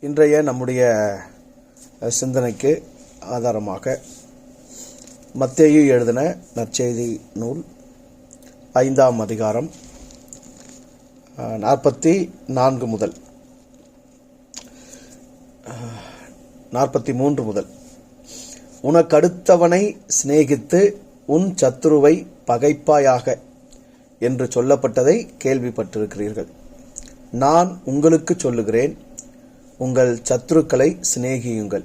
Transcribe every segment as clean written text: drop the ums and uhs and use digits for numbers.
இன்றைய நம்முடைய சிந்தனைக்கு ஆதாரமாக மத்தேயு எழுதின நற்செய்தி நூல் 5ஆம் அதிகாரம் 44 முதல் 43 முதல் உனக்கடுத்தவனை சிநேகித்து உன் சத்துருவை பகைப்பாயாக என்று சொல்லப்பட்டதை கேள்விப்பட்டிருக்கிறீர்கள். நான் உங்களுக்கு சொல்லுகிறேன், உங்கள் சத்துருக்களை சிநேகியுங்கள்,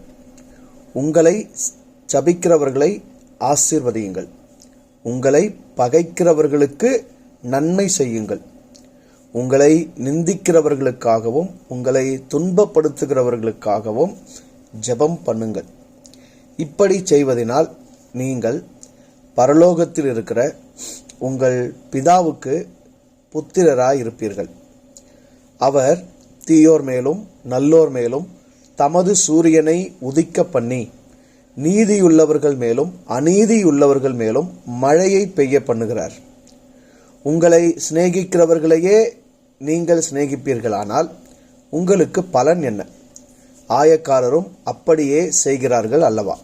உங்களை சபிக்கிறவர்களை ஆசீர்வதியுங்கள், உங்களை பகைக்கிறவர்களுக்கு நன்மை செய்யுங்கள், உங்களை நிந்திக்கிறவர்களுக்காகவும் உங்களை துன்பப்படுத்துகிறவர்களுக்காகவும் ஜெபம் பண்ணுங்கள். இப்படி செய்வதனால் நீங்கள் பரலோகத்தில் இருக்கிற உங்கள் பிதாவுக்கு புத்திரராயிருப்பீர்கள். அவர் தீயோர் மேலும் நல்லோர் மேலும் தமது சூரியனை உதிக்க பண்ணி நீதியுள்ளவர்கள் மேலும் அநீதியுள்ளவர்கள் மேலும் மழையை பெய்ய பண்ணுகிறார். உங்களை சிநேகிக்கிறவர்களையே நீங்கள் சிநேகிப்பீர்களானால் உங்களுக்கு பலன் என்ன? ஆயக்காரரும் அப்படியே செய்கிறார்கள் அல்லவா?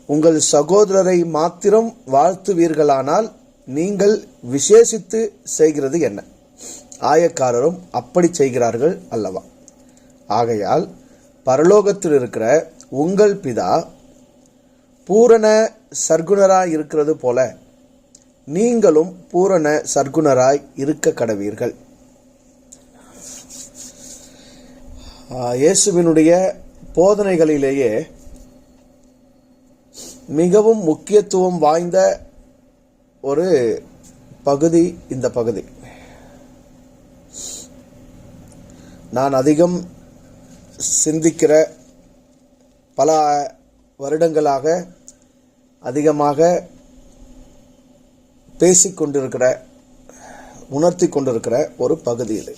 உங்கள் சகோதரரை மாத்திரம் வாழ்த்துவீர்களானால் நீங்கள் விசேஷித்து செய்கிறது என்ன? ஆயக்காரரும் அப்படி செய்கிறார்கள் அல்லவா? ஆகையால் பரலோகத்தில் இருக்கிற உங்கள் பிதா பூரண சர்க்குணராய் இருக்கிறது போல நீங்களும் பூரண சர்க்குணராய் இருக்க கடவீர்கள். இயேசுவினுடைய போதனைகளிலேயே மிகவும் முக்கியத்துவம் வாய்ந்த ஒரு பகுதி இந்த பகுதி. நான் அதிகம் சிந்திக்கிற, பல வருடங்களாக அதிகமாக பேசிக்கொண்டிருக்கிற, உணர்த்தி கொண்டிருக்கிற ஒரு பகுதி இது.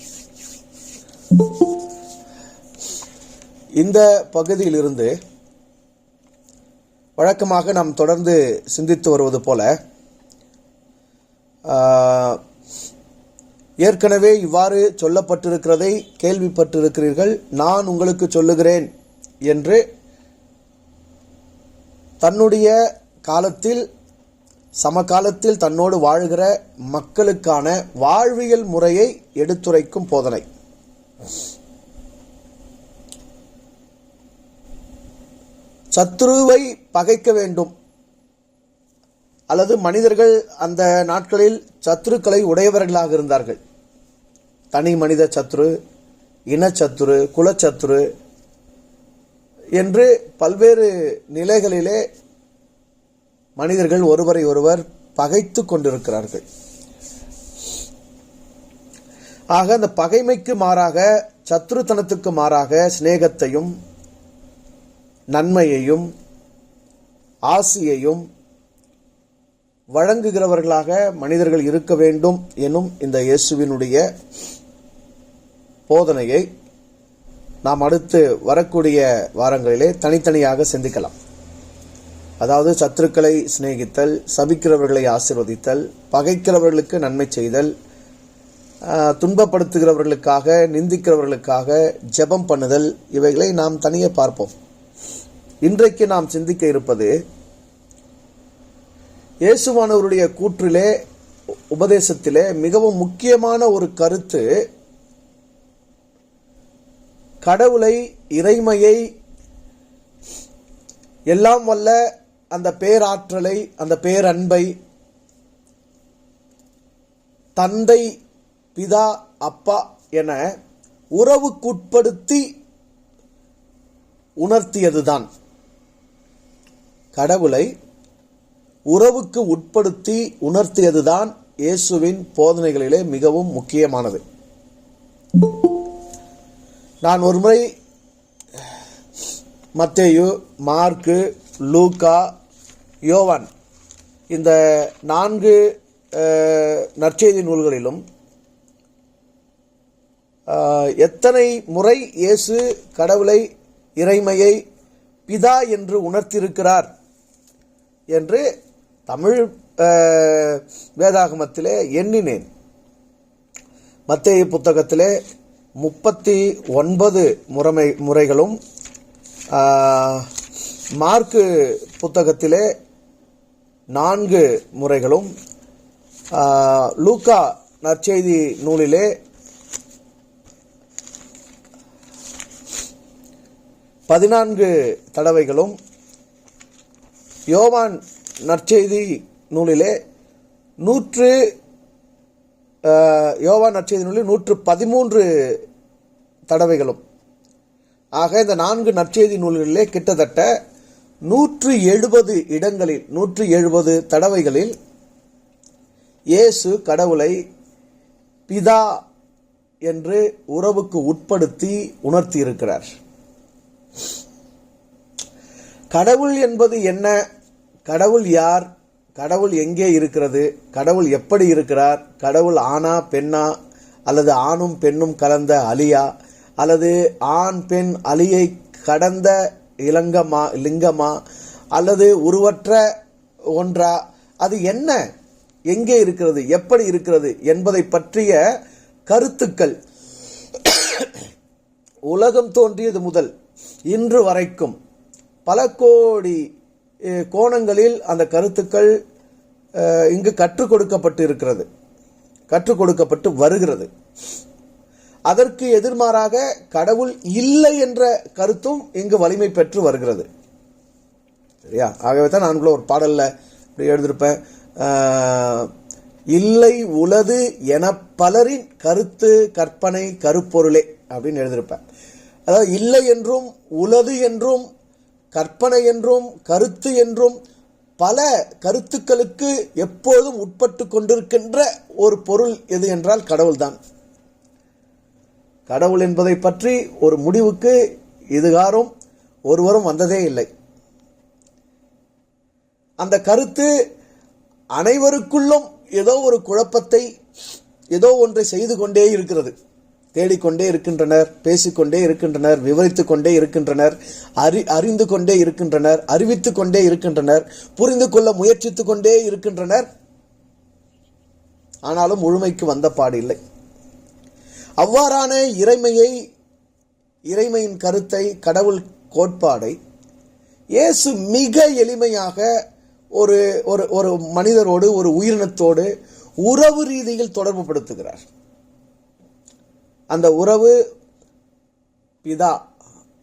இந்த பகுதியிலிருந்து வழக்கமாக நாம் தொடர்ந்து சிந்தித்து வருவது போல ஏற்கனவே இவ்வாறு சொல்லப்பட்டிருக்கிறதை கேள்விப்பட்டிருக்கிறீர்கள், நான் உங்களுக்கு சொல்லுகிறேன் என்று தன்னுடைய காலத்தில் சமகாலத்தில் தன்னோடு வாழ்கிற மக்களுக்கான வாழ்வியல் முறையை எடுத்துரைக்கும் போதனை. சத்துருவை பகைக்க வேண்டும், அல்லது மனிதர்கள் அந்த நாட்களில் சத்துருக்களை உடையவர்களாக இருந்தார்கள். தனி மனித சத்துரு, இனச்சத்துரு, குலச்சத்துரு என்று பல்வேறு நிலைகளிலே மனிதர்கள் ஒருவரை ஒருவர் பகைத்து கொண்டிருக்கிறார்கள். ஆக அந்த பகைமைக்கு மாறாக, சத்துருத்தனத்துக்கு மாறாக சிநேகத்தையும் நன்மையையும் ஆசியையும் வழங்குகிறவர்களாக மனிதர்கள் இருக்க வேண்டும் எனும் இந்த இயேசுவினுடைய போதனையை நாம் அடுத்து வரக்கூடிய வாரங்களிலே தனித்தனியாக சிந்திக்கலாம். அதாவது சத்துருக்களை சிநேகித்தல், சபிக்கிறவர்களை ஆசீர்வதித்தல், பகைக்கிறவர்களுக்கு நன்மை செய்தல், துன்பப்படுத்துகிறவர்களுக்காக நிந்திக்கிறவர்களுக்காக ஜெபம் பண்ணுதல், இவைகளை நாம் தனியே பார்ப்போம். இன்றைக்கு நாம் சிந்திக்க இருப்பது இயேசுவானவருடைய கூற்றிலே, உபதேசத்திலே மிகவும் முக்கியமான ஒரு கருத்து. கடவுளை, இறைமையை, எல்லாம் வல்ல அந்த பேராற்றலை, அந்த பேரன்பை தந்தை, பிதா, அப்பா என உறவுக்குட்படுத்தி உணர்த்தியதுதான். கடவுளை உறவுக்கு உட்படுத்தி உணர்த்தியதுதான் இயேசுவின் போதனைகளிலே மிகவும் முக்கியமானது. நான் ஒருமுறை மத்தேயு, மார்க்கு, லூக்கா, யோவான் இந்த 4 நற்செய்தி நூல்களிலும் எத்தனை முறை இயேசு கடவுளை, இறைமையை பிதா என்று உணர்த்தியிருக்கிறார் என்று தமிழ் வேதாகமத்திலே எண்ணினேன். மத்தேயு புத்தகத்திலே 39 முறைகளும், மார்க்கு புத்தகத்திலே 4 முறைகளும், லூக்கா நற்செய்தி நூலிலே 14 தடவைகளும், யோவான் நற்செய்தி நூலிலே 113 தடவைகளும். ஆக இந்த 4 நற்செய்தி நூல்களிலே கிட்டத்தட்ட 170 இடங்களில் 170 தடவைகளில் இயேசு கடவுளை பிதா என்று உறவுக்கு உட்படுத்தி உணர்த்தி இருக்கிறார். கடவுள் என்பது என்ன? கடவுள் யார்? கடவுள் எங்கே இருக்கிறது? கடவுள் எப்படி இருக்கிறார்? கடவுள் ஆணா பெண்ணா, அல்லது ஆணும் பெண்ணும் கலந்த அலியா, அல்லது ஆண் பெண் அலியை கடந்த லிங்கமா, அல்லது உருவற்ற ஒன்றா? அது என்ன, எங்கே இருக்கிறது, எப்படி இருக்கிறது என்பதை பற்றிய கருத்துக்கள் உலகம் தோன்றியது முதல் இன்று வரைக்கும் பல கோடி கோணங்களில் அந்த கருத்துக்கள் இங்கு கற்றுக் கொடுக்கப்பட்டு இருக்கிறது, கற்றுக் கொடுக்கப்பட்டு வருகிறது. அதற்கு எதிர்மாறாக கடவுள் இல்லை என்ற கருத்தும் இங்கு வலிமை பெற்று வருகிறது. சரியா? ஆகவே தான் நான் ஒரு பாடல்ல இப்படி எழுதியிருப்பேன், இல்லை உலது என பலரின் கருத்து கற்பனை கருப்பொருளே அப்படின்னு எழுதியிருப்பேன். அதாவது இல்லை என்றும் உலது என்றும் கற்பனை என்றும் கருத்து என்றும் பல கருத்துக்களுக்கு எப்போதும் உட்பட்டு கொண்டிருக்கின்ற ஒரு பொருள் எது என்றால் கடவுள்தான். கடவுள் என்பதை பற்றி ஒரு முடிவுக்கு இதுகாரும் ஒருவரும் வந்ததே இல்லை. அந்த கருத்து அனைவருக்குள்ளும் ஏதோ ஒரு குழப்பத்தை, ஏதோ ஒன்றை செய்து கொண்டே இருக்கிறது. தேடிக்கொண்டே இருக்கின்றனர், பேசிக்கொண்டே இருக்கின்றனர், விவரித்துக் கொண்டே இருக்கின்றனர், அறிந்து கொண்டே இருக்கின்றனர், அறிவித்துக் கொண்டே இருக்கின்றனர், புரிந்து கொள்ள முயற்சித்துக் கொண்டே இருக்கின்றனர். ஆனாலும் முழுமைக்கு வந்த பாடு இல்லை. அவ்வாறான இறைமையின் கருத்தை, கடவுள் கோட்பாடை இயேசு மிக எளிமையாக ஒரு மனிதரோடு, ஒரு உயிரினத்தோடு உறவு ரீதியில் தொடர்பு படுத்துகிறார். அந்த உறவு பிதா,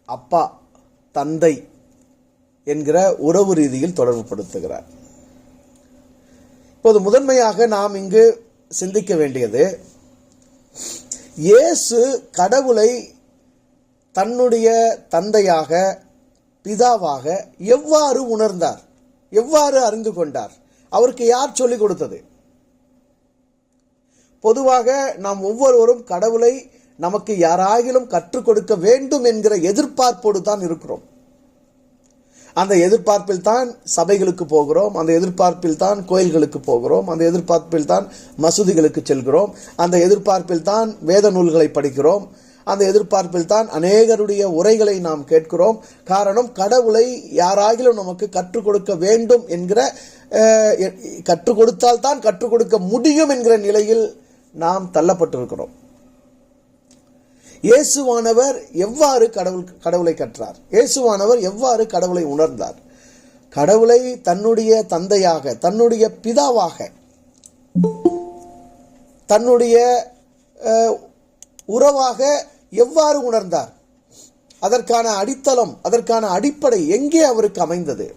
அப்பா, தந்தை என்கிற உறவு ரீதியில் தொடர்பு படுத்துகிறார். இப்போது முதன்மையாக நாம் இங்கு சிந்திக்க வேண்டியது, இயேசு கடவுளை தன்னுடைய தந்தையாக, பிதாவாக எவ்வாறு உணர்ந்தார், எவ்வாறு அறிந்து கொண்டார்? அவருக்கு யார் சொல்லிக் கொடுத்தது? பொதுவாக நாம் ஒவ்வொருவரும் கடவுளை நமக்கு யாராகிலும் கற்றுக் கொடுக்க வேண்டும் என்கிற எதிர்பார்ப்போடு தான் இருக்கிறோம். அந்த எதிர்பார்ப்பில் தான் சபைகளுக்கு போகிறோம், அந்த எதிர்பார்ப்பில் தான் கோயில்களுக்கு போகிறோம், அந்த எதிர்பார்ப்பில் தான் மசூதிகளுக்கு செல்கிறோம், அந்த எதிர்பார்ப்பில் தான் வேத நூல்களை படிக்கிறோம், அந்த எதிர்பார்ப்பில் தான் அநேகருடைய உரைகளை நாம் கேட்கிறோம். காரணம், கடவுளை யாராகிலும் நமக்கு கற்றுக் கொடுக்க வேண்டும் என்கிற, கற்றுக் கொடுத்தால் தான் கற்றுக் கொடுக்க முடியும் என்கிற நிலையில் நாம் தள்ளப்பட்டிருக்கிறோம். இயேசுவானவர் எவ்வாறு கடவுளை கற்றார்? இயேசுவானவர் எவ்வாறு கடவுளை உணர்ந்தார்? கடவுளை தன்னுடைய தந்தையாக, தன்னுடைய பிதாவாக, தன்னுடைய உறவாக எவ்வாறு உணர்ந்தார்? அதற்கான அடித்தளம், அதற்கான அடிப்படை எங்கே அவருக்கு அமைந்தது?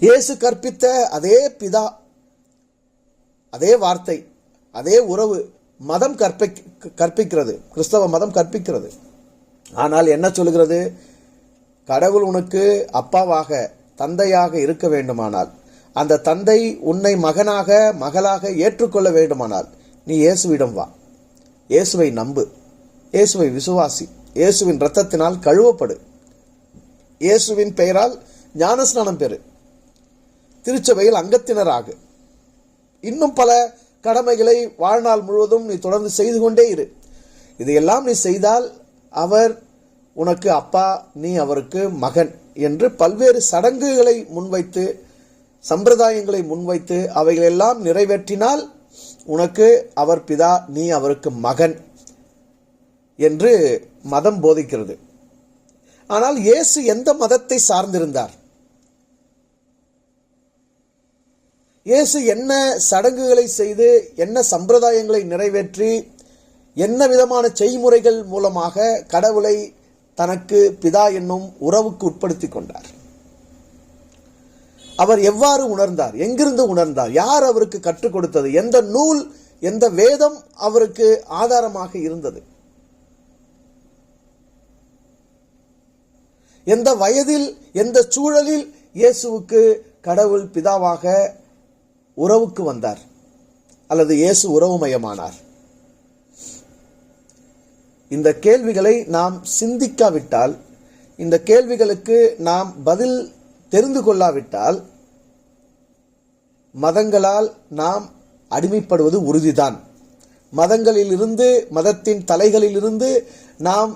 இயேசு கற்பித்த அதே பிதா, அதே வார்த்தை, அதே உறவு மதம் கற்பிக்கிறது, கிறிஸ்தவ மதம் கற்பிக்கிறது. ஆனால் என்ன சொல்கிறது? கடவுள் உனக்கு அப்பாவாக, தந்தையாக இருக்க வேண்டுமானால், அந்த தந்தை உன்னை மகனாக, மகளாக ஏற்றுக்கொள்ள வேண்டுமானால் நீ இயேசுவிடம் வா, இயேசுவை நம்பு, இயேசுவை விசுவாசி, இயேசுவின் இரத்தத்தினால் கழுவப்படு, இயேசுவின் பெயரால் ஞானஸ்நானம் பெறு, திருச்சபையில் அங்கத்தினராக, இன்னும் பல கடமைகளை வாழ்நாள் முழுவதும் நீ தொடர்ந்து செய்து கொண்டே இரு. இதையெல்லாம் நீ செய்தால் அவர் உனக்கு அப்பா, நீ அவருக்கு மகன் என்று பல்வேறு சடங்குகளை முன்வைத்து, சம்பிரதாயங்களை முன்வைத்து, அவைகளெல்லாம் நிறைவேற்றினால் உனக்கு அவர் பிதா, நீ அவருக்கு மகன் என்று மதம் போதிக்கிறது. ஆனால் இயேசு எந்த மதத்தை சார்ந்திருந்தார்? இயேசு என்ன சடங்குகளை செய்து, என்ன சம்பிரதாயங்களை நிறைவேற்றி, என்ன விதமான செய்முறைகள் மூலமாக கடவுளை தனக்கு பிதா என்னும் உறவுக்கு உட்படுத்திக் கொண்டார்? அவர் எவ்வாறு உணர்ந்தார்? எங்கிருந்து உணர்ந்தார்? யார் அவருக்கு கற்றுக் கொடுத்தது? எந்த நூல், எந்த வேதம் அவருக்கு ஆதாரமாக இருந்தது? எந்த வயதில், எந்த சூழலில் இயேசுவுக்கு கடவுள் பிதாவாக உறவுக்கு வந்தார் அல்லது இயேசு உறவுமயமானார்? இந்த கேள்விகளை நாம் சிந்திக்காவிட்டால், இந்த கேள்விகளுக்கு நாம் பதில் தெரிந்து கொள்ளாவிட்டால், மதங்களால் நாம் அடிமைப்படுவது உறுதிதான். மதங்களிலிருந்து, மதத்தின் தலைகளிலிருந்து நாம்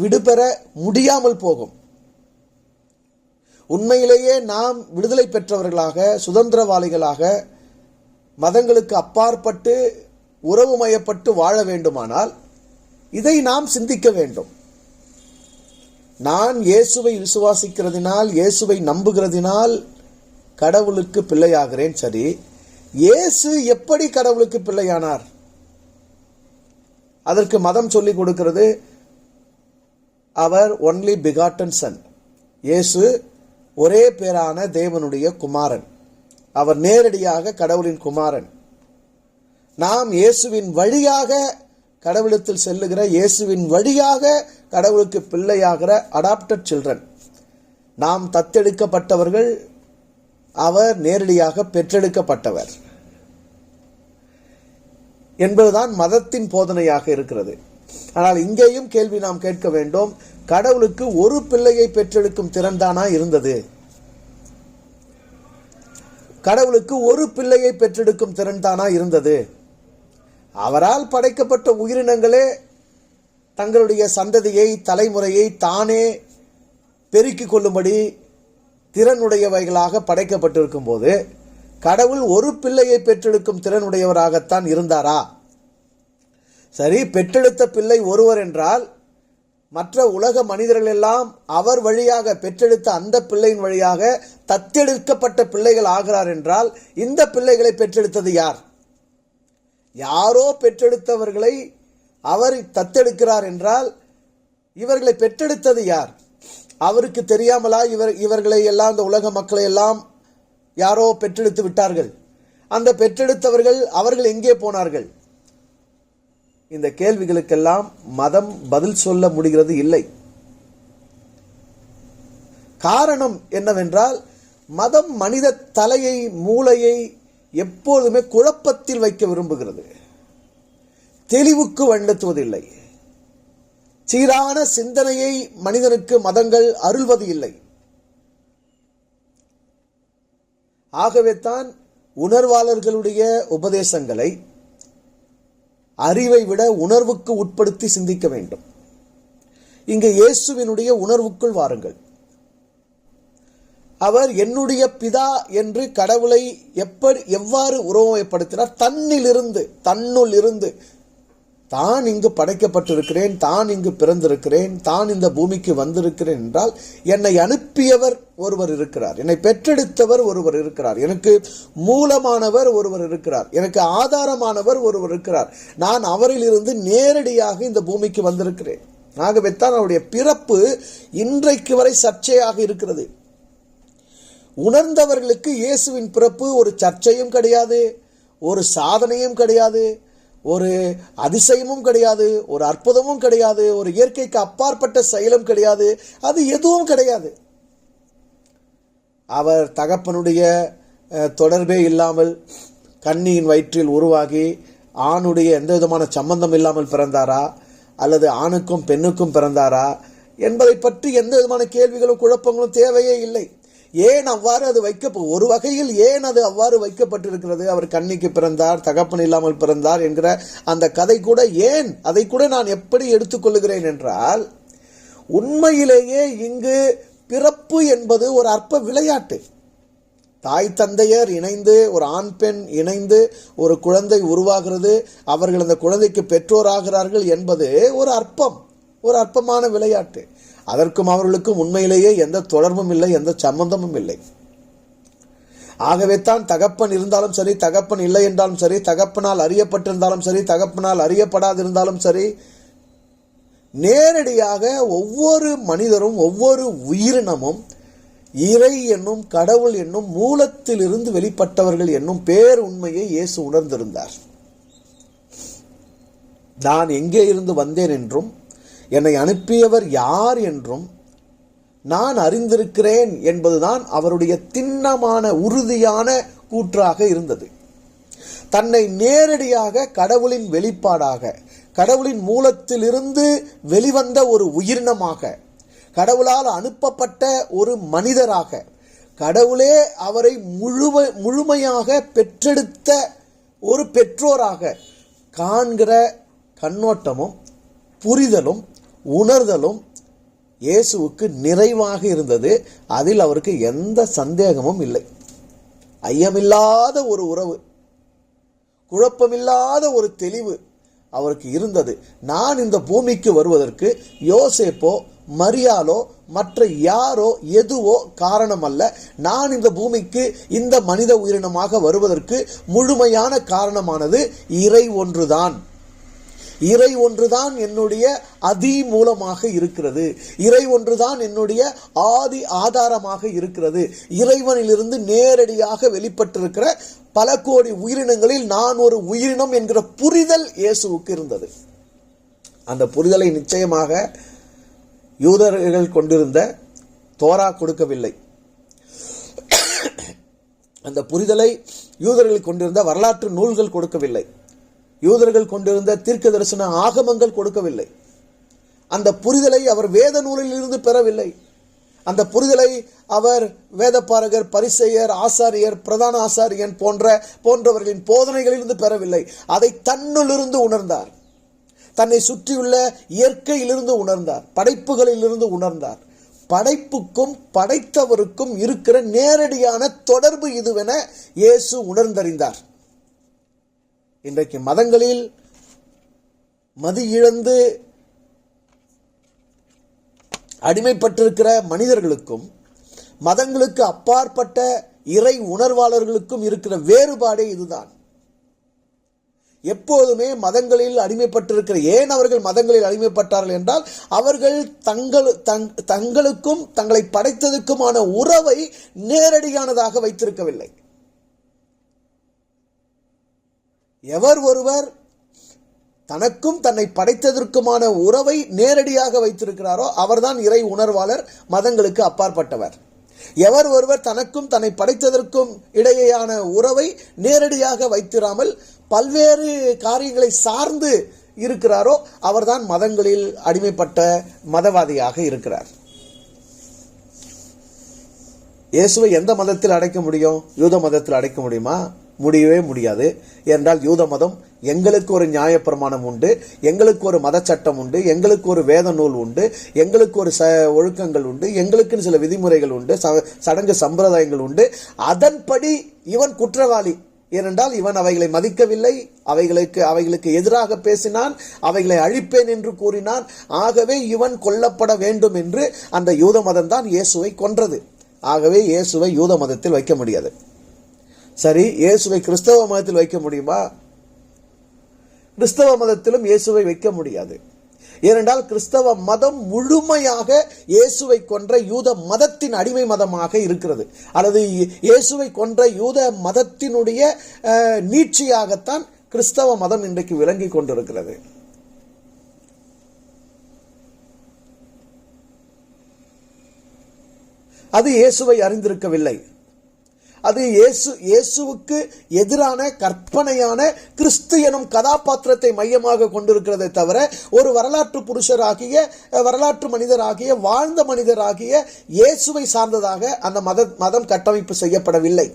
விடுபெற முடியாமல் போகும். உண்மையிலேயே நாம் விடுதலை பெற்றவர்களாக, சுதந்திரவாளிகளாக, மதங்களுக்கு அப்பாற்பட்டு உறவுமயப்பட்டு வாழ வேண்டுமானால் இதை நாம் சிந்திக்க வேண்டும். நான் இயேசுவை விசுவாசிக்கிறதினால், இயேசுவை நம்புகிறதினால் கடவுளுக்கு பிள்ளையாகிறேன். சரி, இயேசு எப்படி கடவுளுக்கு பிள்ளையானார்? அதற்கு மதம் சொல்லிக் கொடுக்கிறது, அவர் ஒன்லி பிகாட்டன் சன். இயேசு ஒரே பேரான தேவனுடைய குமாரன். அவர் நேரடியாக கடவுளின் குமாரன். நாம் இயேசுவின் வழியாக கடவுளத்தில் செல்லுகிற, இயேசுவின் வழியாக கடவுளுக்கு பிள்ளையாகிற அடாப்டட் சில்ட்ரன். நாம் தத்தெடுக்கப்பட்டவர்கள், அவர் நேரடியாக பெற்றெடுக்கப்பட்டவர் என்பதுதான் மதத்தின் போதனையாக இருக்கிறது. ஆனால் இங்கேயும் கேள்வி நாம் கேட்க வேண்டும், கடவுளுக்கு ஒரு பிள்ளையை பெற்றெடுக்கும் திறன் தானா இருந்தது? கடவுளுக்கு ஒரு பிள்ளையை பெற்றெடுக்கும் திறன் தானா இருந்தது? அவரால் படைக்கப்பட்ட உயிரினங்களே தங்களுடைய சந்ததியை, தலைமுறையை தானே பெருக்கிக் கொள்ளும்படி திறனுடையவைகளாக படைக்கப்பட்டிருக்கும் போது கடவுள் ஒரு பிள்ளையை பெற்றெடுக்கும் திறனுடையவராகத்தான் இருந்தாரா? சரி, பெற்றெடுத்த பிள்ளை ஒருவர் என்றால் மற்ற உலக மனிதர்கள் எல்லாம் அவர் வழியாக, பெற்றெடுத்த அந்த பிள்ளையின் வழியாக தத்தெடுக்கப்பட்ட பிள்ளைகள் ஆகிறார் என்றால், இந்த பிள்ளைகளை பெற்றெடுத்தது யார்? யாரோ பெற்றெடுத்தவர்களை அவர் தத்தெடுக்கிறார் என்றால் இவர்களை பெற்றெடுத்தது யார்? அவருக்கு தெரியாமலா இவர்களை எல்லாம், இந்த உலக மக்களை எல்லாம் யாரோ பெற்றெடுத்து விட்டார்கள்? அந்த பெற்றெடுத்தவர்கள் அவர்கள் எங்கே போனார்கள்? இந்த கேள்விகளுக்கெல்லாம் மதம் பதில் சொல்ல முடிகிறது இல்லை. காரணம் என்னவென்றால், மதம் மனித தலையை, மூளையை எப்போதுமே குழப்பத்தில் வைக்க விரும்புகிறது. தெளிவுக்கு வழிநடத்துவதில்லை. சீரான சிந்தனையை மனிதனுக்கு மதங்கள் அருள்வது இல்லை. ஆகவே தான் உணர்வாளர்களுடைய உபதேசங்களை அறிவை விட உணர்வுக்கு உட்படுத்தி சிந்திக்க வேண்டும். இங்கு இயேசுவினுடைய உணர்வுக்குள் வாருங்கள். அவர் என்னுடைய பிதா என்று கடவுளை எவ்வாறு உருவமைப்படுத்தினார்? தன்னுள் இருந்து தான் இங்கு படைக்கப்பட்டிருக்கிறேன், தான் இங்கு பிறந்திருக்கிறேன், தான் இந்த பூமிக்கு வந்திருக்கிறேன் என்றால், என்னை அனுப்பியவர் ஒருவர் இருக்கிறார், என்னை பெற்றெடுத்தவர் ஒருவர் இருக்கிறார், எனக்கு மூலமானவர் ஒருவர் இருக்கிறார், எனக்கு ஆதாரமானவர் ஒருவர் இருக்கிறார், நான் அவரில் இருந்து நேரடியாக இந்த பூமிக்கு வந்திருக்கிறேன். ஆகவே தான் அவருடைய பிறப்பு இன்றைக்கு வரை சர்ச்சையாக இருக்கிறது. உணர்ந்தவர்களுக்கு இயேசுவின் பிறப்பு ஒரு சர்ச்சையும் கிடையாது, ஒரு சாதனையும் கிடையாது, ஒரு அதிசயமும் கிடையாது, ஒரு அற்புதமும் கிடையாது, ஒரு இயற்கைக்கு அப்பாற்பட்ட செயலும் கிடையாது. அது எதுவும் கிடையாது. அவர் தகப்பனுடைய தொடர்பே இல்லாமல் கன்னியின் வயிற்றில் உருவாகி ஆணுடைய எந்த விதமான சம்பந்தம் இல்லாமல் பிறந்தாரா, அல்லது ஆணுக்கும் பெண்ணுக்கும் பிறந்தாரா என்பதை பற்றி எந்த விதமான கேள்விகளும் குழப்பங்களும் தேவையே இல்லை. ஏன் அவ்வாறு அது ஒரு வகையில் ஏன் அது அவ்வாறு வைக்கப்பட்டிருக்கிறது? அவர் கன்னிக்கு பிறந்தார், தகப்பன் இல்லாமல் பிறந்தார் என்கிற அந்த கதை கூட ஏன், அதை கூட நான் எப்படி எடுத்துக்கொள்ளுகிறேன் என்றால், உண்மையிலேயே இங்கு பிறப்பு என்பது ஒரு அற்ப விளையாட்டு. தாய் தந்தையர் இணைந்து, ஒரு ஆண் பெண் இணைந்து ஒரு குழந்தை உருவாகிறது, அவர்கள் அந்த குழந்தைக்கு பெற்றோராகிறார்கள் என்பது ஒரு அற்பமான விளையாட்டு. அதற்கும் அவர்களுக்கும் உண்மையிலேயே எந்த தொடர்பும் இல்லை, எந்த சம்பந்தமும் இல்லை. ஆகவே தான் தகப்பன் இருந்தாலும் சரி, தகப்பன் இல்லை என்றாலும் சரி, தகப்பனால் அறியப்பட்டிருந்தாலும் சரி, தகப்பனால் அறியப்படாதிருந்தாலும் சரி, நேரடியாக ஒவ்வொரு மனிதரும், ஒவ்வொரு உயிரினமும் இறை என்னும், கடவுள் என்னும் மூலத்திலிருந்து வெளிப்பட்டவர்கள் என்னும் பேர் உண்மையை இயேசு உணர்ந்திருந்தார். நான் எங்கே இருந்து வந்தேன் என்றும், என்னை அனுப்பியவர் யார் என்றும் நான் அறிந்திருக்கிறேன் என்பதுதான் அவருடைய திண்ணமான, உறுதியான கூற்றாக இருந்தது. தன்னை நேரடியாக கடவுளின் வெளிப்பாடாக, கடவுளின் மூலத்திலிருந்து வெளிவந்த ஒரு உயிரினமாக, கடவுளால் அனுப்பப்பட்ட ஒரு மனிதராக, கடவுளே அவரை முழுமையாக பெற்றெடுத்த ஒரு பெற்றோராக காண்கிற கண்ணோட்டமும் புரிதலும் உணர்தலும் இயேசுவுக்கு நிறைவாக இருந்தது. அதில் அவருக்கு எந்த சந்தேகமும் இல்லை. ஐயமில்லாத ஒரு உறவு, குழப்பமில்லாத ஒரு தெளிவு அவருக்கு இருந்தது. நான் இந்த பூமிக்கு வருவதற்கு யோசேப்போ மரியாளோ மற்ற யாரோ எதுவோ காரணம் அல்ல. நான் இந்த பூமிக்கு இந்த மனித உயிரினமாக வருவதற்கு முழுமையான காரணமானது இறை ஒன்றுதான். இறை ஒன்றுதான் என்னுடைய அதி மூலமாக இருக்கிறது. இறை ஒன்றுதான் என்னுடைய ஆதி ஆதாரமாக இருக்கிறது. இறைவனிலிருந்து நேரடியாக வெளிப்பட்டிருக்கிற பல கோடி உயிரினங்களில் நான் ஒரு உயிரினம் என்கிற புரிதல் இயேசுவுக்கு இருந்தது. அந்த புரிதலை நிச்சயமாக யூதர்கள் கொண்டிருந்த தோரா கொடுக்கவில்லை. அந்த புரிதலை யூதர்கள் கொண்டிருந்த வரலாற்று நூல்கள் கொடுக்கவில்லை. யூதர்கள் கொண்டிருந்த தீர்க்க தரிசன ஆகமங்கள் கொடுக்கவில்லை. அந்த புரிதலை அவர் வேத நூலில் இருந்து பெறவில்லை. அந்த புரிதலை அவர் வேதபாரகர், பரிசேயர், ஆசாரியர், பிரதான ஆசாரியன் போன்றவர்களின் போதனைகளிலிருந்து பெறவில்லை. அதை தன்னுள்ளிருந்து உணர்ந்தார். தன்னை சுற்றியுள்ள இயற்கையிலிருந்து உணர்ந்தார். படைப்புகளிலிருந்து உணர்ந்தார். படைப்புக்கும் படைத்தவருக்கும் இருக்கிற நேரடியான தொடர்பு இதுவென இயேசு உணர்ந்தறிந்தார். இன்றைக்கு மதங்களில் மதி இழந்து அடிமைப்பட்டிருக்கிற மனிதர்களுக்கும் மதங்களுக்கு அப்பாற்பட்ட இறை உணர்வாளர்களுக்கும் இருக்கிற வேறுபாடே இதுதான். எப்போதுமே மதங்களில் அடிமைப்பட்டிருக்கிற, ஏன் அவர்கள் மதங்களில் அடிமைப்பட்டார்கள் என்றால், அவர்கள் தங்களுக்கும் தங்களை படைத்ததுக்குமான உறவை நேரடியானதாக வைத்திருக்கவில்லை. எவர் ஒருவர் தனக்கும் தன்னை படைத்ததற்குமான உறவை நேரடியாக வைத்திருக்கிறாரோ அவர்தான் இறை உணர்வாளர், மதங்களுக்கு அப்பாற்பட்டவர். எவர் ஒருவர் தனக்கும் தன்னை படைத்ததற்கும் இடையேயான உறவை நேரடியாக வைத்திராமல் பல்வேறு காரியங்களை சார்ந்து இருக்கிறாரோ அவர்தான் மதங்களில் அடிமைப்பட்ட மதவாதியாக இருக்கிறார். இயேசுவை எந்த மதத்தில் அடைக்க முடியும்? யூத மதத்தில் அடைக்க முடியுமா? முடியவே முடியாது. என்றால் யூத மதம் எங்களுக்கு ஒரு நியாயப்பிரமாணம் உண்டு, எங்களுக்கு ஒரு மத சட்டம் உண்டு, எங்களுக்கு ஒரு வேத நூல் உண்டு, எங்களுக்கு ஒரு ஒழுக்கங்கள் உண்டு, எங்களுக்குன்னு சில விதிமுறைகள் உண்டு, சடங்கு சம்பிரதாயங்கள் உண்டு. அதன்படி இவன் குற்றவாளி. ஏனென்றால் இவன் அவைகளை மதிக்கவில்லை, அவைகளுக்கு எதிராக பேசினான், அவைகளை அழிப்பேன் என்று கூறினான். ஆகவே இவன் கொல்லப்பட வேண்டும் என்று அந்த யூத மதம் தான் இயேசுவை கொன்றது. ஆகவே இயேசுவை யூத மதத்தில் வைக்க முடியாது. சரி, இயேசுவை கிறிஸ்தவ மதத்தில் வைக்க முடியுமா? கிறிஸ்தவ மதத்திலும் இயேசுவை வைக்க முடியாது. ஏனென்றால் கிறிஸ்தவ மதம் முழுமையாக இயேசுவை கொன்ற யூத மதத்தின் அடிமை மதமாக இருக்கிறது. அல்லது இயேசுவை கொன்ற யூத மதத்தினுடைய நீட்சியாகத்தான் கிறிஸ்தவ மதம் இன்றைக்கு விளங்கி கொண்டிருக்கிறது. அது இயேசுவை அறிந்திருக்கவில்லை. அது இயேசுவுக்கு எதிரான கற்பனையான கிறிஸ்து எனும் கதாபாத்திரத்தை மையமாக கொண்டிருக்கிறதை தவிர ஒரு வரலாற்று புருஷராகிய, வரலாற்று மனிதராகிய, வாழ்ந்த மனிதராகிய இயேசுவை சார்ந்ததாக அந்த மதம் கட்டமைப்பு செய்யப்படவில்லை.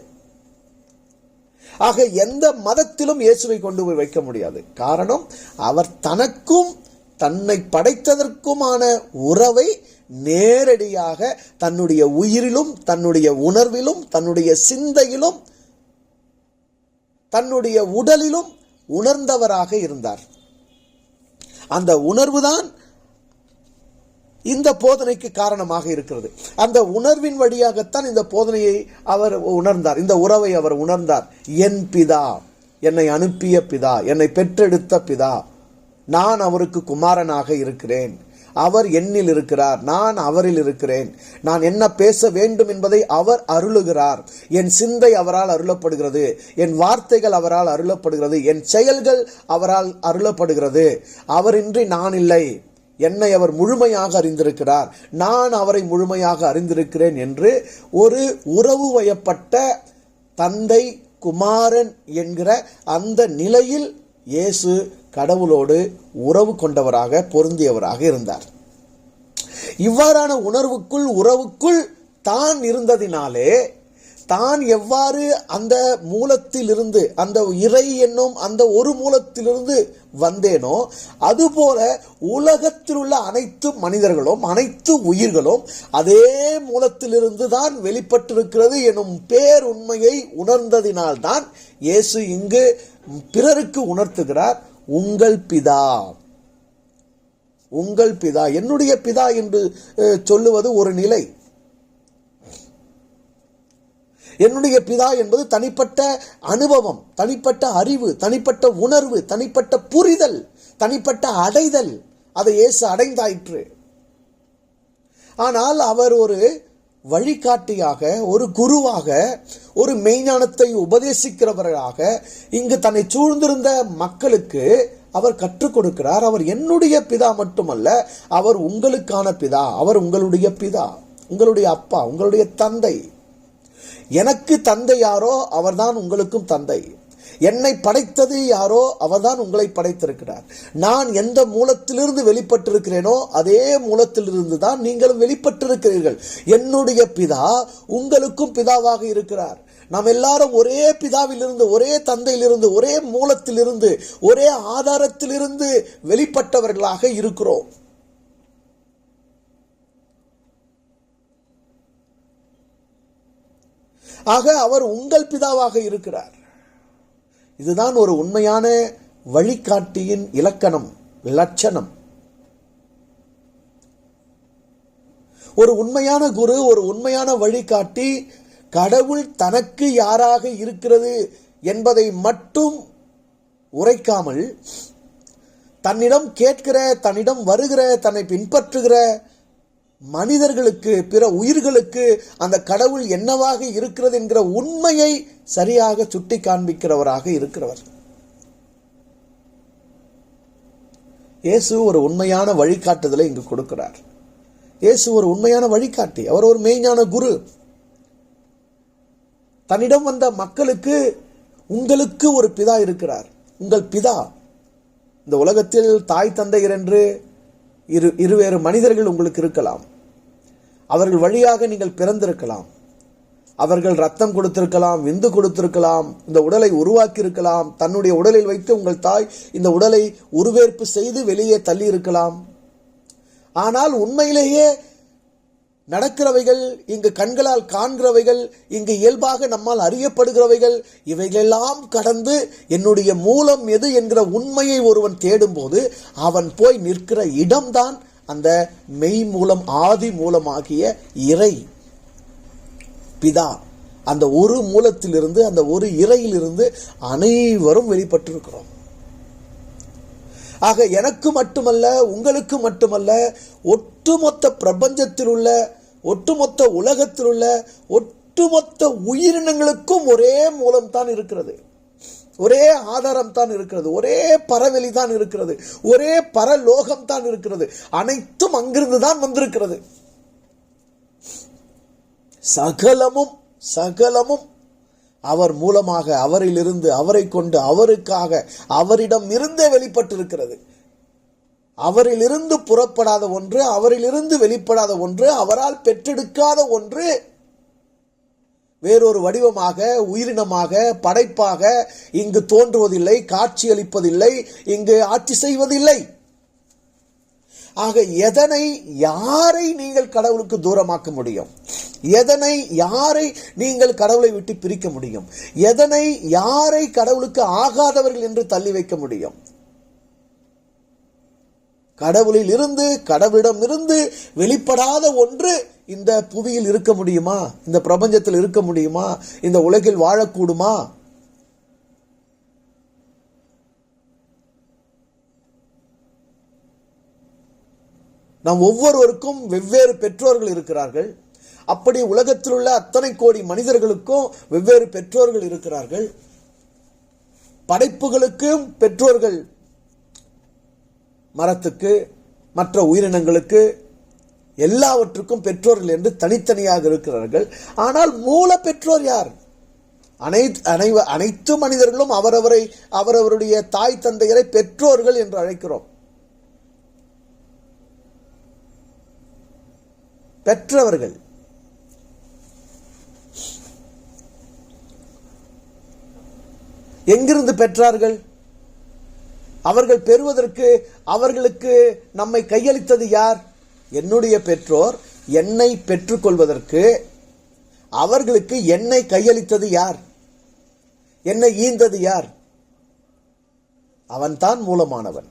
ஆக எந்த மதத்திலும் இயேசுவை கொண்டு போய் வைக்க முடியாது. காரணம், அவர் தனக்கும் தன்னை படைத்ததற்குமான உறவை நேரடியாக தன்னுடைய உயிரிலும் தன்னுடைய உணர்விலும் தன்னுடைய சிந்தையிலும் தன்னுடைய உடலிலும் உணர்ந்தவராக இருந்தார். அந்த உணர்வுதான் இந்த போதனைக்கு காரணமாக இருக்கிறது. அந்த உணர்வின் வழியாகத்தான் இந்த போதனையை அவர் உணர்ந்தார், இந்த உறவை அவர் உணர்ந்தார். என் பிதா, என்னை அனுப்பிய பிதா, என்னை பெற்றெடுத்த பிதா, நான் அவருக்கு குமாரனாக இருக்கிறேன், அவர் என்னில் இருக்கிறார், நான் அவரில் இருக்கிறேன், நான் என்ன பேச வேண்டும் என்பதை அவர் அருளுகிறார், என் சிந்தை அவரால் அருளப்படுகிறது, என் வார்த்தைகள் அவரால் அருளப்படுகிறது, என் செயல்கள் அவரால் அருளப்படுகிறது, அவரின்றி நான் இல்லை, என்னை அவர் முழுமையாக அறிந்திருக்கிறார், நான் அவரை முழுமையாக அறிந்திருக்கிறேன் என்று ஒரு உறவு வயப்பட்ட தந்தை குமாரன் என்கிற அந்த நிலையில் இயேசு கடவுளோடு உறவு கொண்டவராக பொருந்தியவராக இருந்தார். இவ்வாறான உறவுக்குள் தான் இருந்ததினாலே தான் எவ்வாறு அந்த மூலத்திலிருந்து, அந்த இறை என்னும் அந்த ஒரு மூலத்திலிருந்து வந்தேனோ அதுபோல உலகத்தில் உள்ள அனைத்து மனிதர்களும் அனைத்து உயிர்களும் அதே மூலத்திலிருந்து தான் வெளிப்பட்டிருக்கிறது எனும் பேருண்மையை உணர்ந்ததினால்தான் இயேசு இங்கு பிறருக்கு உணர்த்துகிறார், உங்கள் பிதா, உங்கள் பிதா. என்னுடைய பிதா என்று சொல்லுவது ஒரு நிலை. என்னுடைய பிதா என்பது தனிப்பட்ட அனுபவம், தனிப்பட்ட அறிவு, தனிப்பட்ட உணர்வு, தனிப்பட்ட புரிதல், தனிப்பட்ட அடைதல். அதை இயேசு அடைந்தாயிற்று. ஆனால் அவர் ஒரு வழிகாட்டியாக, ஒரு குருவாக, ஒரு மெய்ஞானத்தை உபதேசிக்கிறவராக இங்கு தன்னை சூழ்ந்திருந்த மக்களுக்கு அவர் கற்றுக் கொடுக்கிறார். அவர் என்னுடைய பிதா மட்டுமல்ல, அவர் உங்களுக்கான பிதா, அவர் உங்களுடைய பிதா, உங்களுடைய அப்பா, உங்களுடைய தந்தை. எனக்கு தந்தை யாரோ அவர்தான் உங்களுக்கும் தந்தை. என்னை படைத்தது யாரோ அவர்தான் உங்களை படைத்திருக்கிறார். நான் எந்த மூலத்திலிருந்து வெளிப்பட்டிருக்கிறேனோ அதே மூலத்திலிருந்து தான் நீங்களும் வெளிப்பட்டிருக்கிறீர்கள். என்னுடைய பிதா உங்களுக்கும் பிதாவாக இருக்கிறார். நாம் எல்லாரும் ஒரே பிதாவிலிருந்து, ஒரே தந்தையிலிருந்து, ஒரே மூலத்திலிருந்து, ஒரே ஆதாரத்திலிருந்து வெளிப்பட்டவர்களாக இருக்கிறோம். ஆக அவர் உங்கள் பிதாவாக இருக்கிறார். இதுதான் ஒரு உண்மையான வழிகாட்டியின் இலக்கணம், லட்சணம். ஒரு உண்மையான குரு, ஒரு உண்மையான வழிகாட்டி கடவுள் தனக்கு யாராக இருக்கிறது என்பதை மட்டும் உரைக்காமல் தன்னிடம் கேட்கிற, தன்னிடம் வருகிற, தன்னை பின்பற்றுகிற மனிதர்களுக்கு, பிற உயிர்களுக்கு அந்த கடவுள் என்னவாக இருக்கிறது என்கிற உண்மையை சரியாக சுட்டி காண்பிக்கிறவராக இருக்கிறவர். இயேசு ஒரு உண்மையான வழிகாட்டுதலை இங்கு கொடுக்கிறார். இயேசு ஒரு உண்மையான வழிகாட்டி, அவர் ஒரு மெய்ஞான குரு. தன்னிடம் வந்த மக்களுக்கு, உங்களுக்கு ஒரு பிதா இருக்கிறார், உங்கள் பிதா. இந்த உலகத்தில் தாய் தந்தையர் என்று இருவேறு மனிதர்கள் உங்களுக்கு இருக்கலாம். அவர்கள் வழியாக நீங்கள் பிறந்திருக்கலாம். அவர்கள் ரத்தம் கொடுத்திருக்கலாம், விந்து கொடுத்திருக்கலாம், இந்த உடலை உருவாக்கி இருக்கலாம். தன்னுடைய உடலில் வைத்து உங்கள் தாய் இந்த உடலை உருவேற்பு செய்து வெளியே தள்ளி இருக்கலாம். ஆனால் உண்மையிலேயே நடக்கிறவைகள், இங்கு கண்களால் காண்கிறவைகள், இங்கு இயல்பாக நம்மால் அறியப்படுகிறவைகள், இவைகளெல்லாம் கடந்து என்னுடைய மூலம் எது என்கிற உண்மையை ஒருவன் தேடும் போது அவன் போய் நிற்கிற இடம்தான் அந்த மெய் மூலம், ஆதி மூலமாகிய இறை பிதா. அந்த ஒரு மூலத்திலிருந்து, அந்த ஒரு இறையிலிருந்து அனைவரும் வெளிப்பட்டிருக்கிறோம். ஆக எனக்கு மட்டுமல்ல, உங்களுக்கு மட்டுமல்ல, ஒட்டுமொத்த பிரபஞ்சத்தில் உள்ள, ஒட்டுமொத்த உலகத்தில் உள்ள ஒட்டுமொத்த உயிரினங்களுக்கும் ஒரே மூலம்தான் இருக்கிறது, ஒரே ஆதாரம் தான் இருக்கிறது, ஒரே பரவெளி தான் இருக்கிறது, ஒரே பரலோகம் தான் இருக்கிறது. அனைத்தும் அங்கிருந்து தான் வந்திருக்கிறது. சகலமும் சகலமும் அவர் மூலமாக, அவரிலிருந்து, அவரை கொண்டு, அவருக்காக, அவரிடம் இருந்தே வெளிப்பட்டிருக்கிறது. அவரிலிருந்து புறப்படாத ஒன்று, அவரிலிருந்து வெளிப்படாத ஒன்று, அவரால் பெற்றெடுக்காத ஒன்று வேறொரு வடிவமாக, உயிரினமாக, படைப்பாக இங்கு தோன்றுவதில்லை, காட்சியளிப்பதில்லை, இங்கு ஆட்சி செய்வதில்லை. ஆக எதனை யாரை நீங்கள் கடவுளுக்கு தூரமாக்க முடியும்? எதனை யாரை நீங்கள் கடவுளை விட்டு பிரிக்க முடியும்? எதனை யாரை கடவுளுக்கு ஆகாதவர்கள் என்று தள்ளி வைக்க முடியும்? கடவுளில் இருந்து, கடவுளிடம் இருந்து வெளிப்படாத ஒன்று இந்த புவியில் இருக்க முடியுமா? இந்த பிரபஞ்சத்தில் இருக்க முடியுமா? இந்த உலகில் வாழக்கூடுமா? நாம் ஒவ்வொருவருக்கும் வெவ்வேறு பெற்றோர்கள் இருக்கிறார்கள். அப்படி உலகத்தில் உள்ள அத்தனை கோடி மனிதர்களுக்கும் வெவ்வேறு பெற்றோர்கள் இருக்கிறார்கள். படைப்புகளுக்கும் பெற்றோர்கள், மரத்துக்கு, மற்ற உயிரினங்களுக்கு, எல்லாவற்றுக்கும் பெற்றோர்கள் என்று தனித்தனியாக இருக்கிறார்கள். ஆனால் மூல பெற்றோர் யார்? அனைத்து மனிதர்களும் அவரவருடைய தாய் தந்தையரை பெற்றோர்கள் என்று அழைக்கிறோம். பெற்றவர்கள். எங்கிருந்து பெற்றார்கள்? அவர்கள் பெறுவதற்கு அவர்களுக்கு நம்மை கையளித்தது யார்? என்னுடைய பெற்றோர் என்னை பெற்றுக்கொள்வதற்கு அவர்களுக்கு என்னை கையளித்தது யார்? என்னை ஈந்தது யார்? அவன்தான் மூலமானவன்.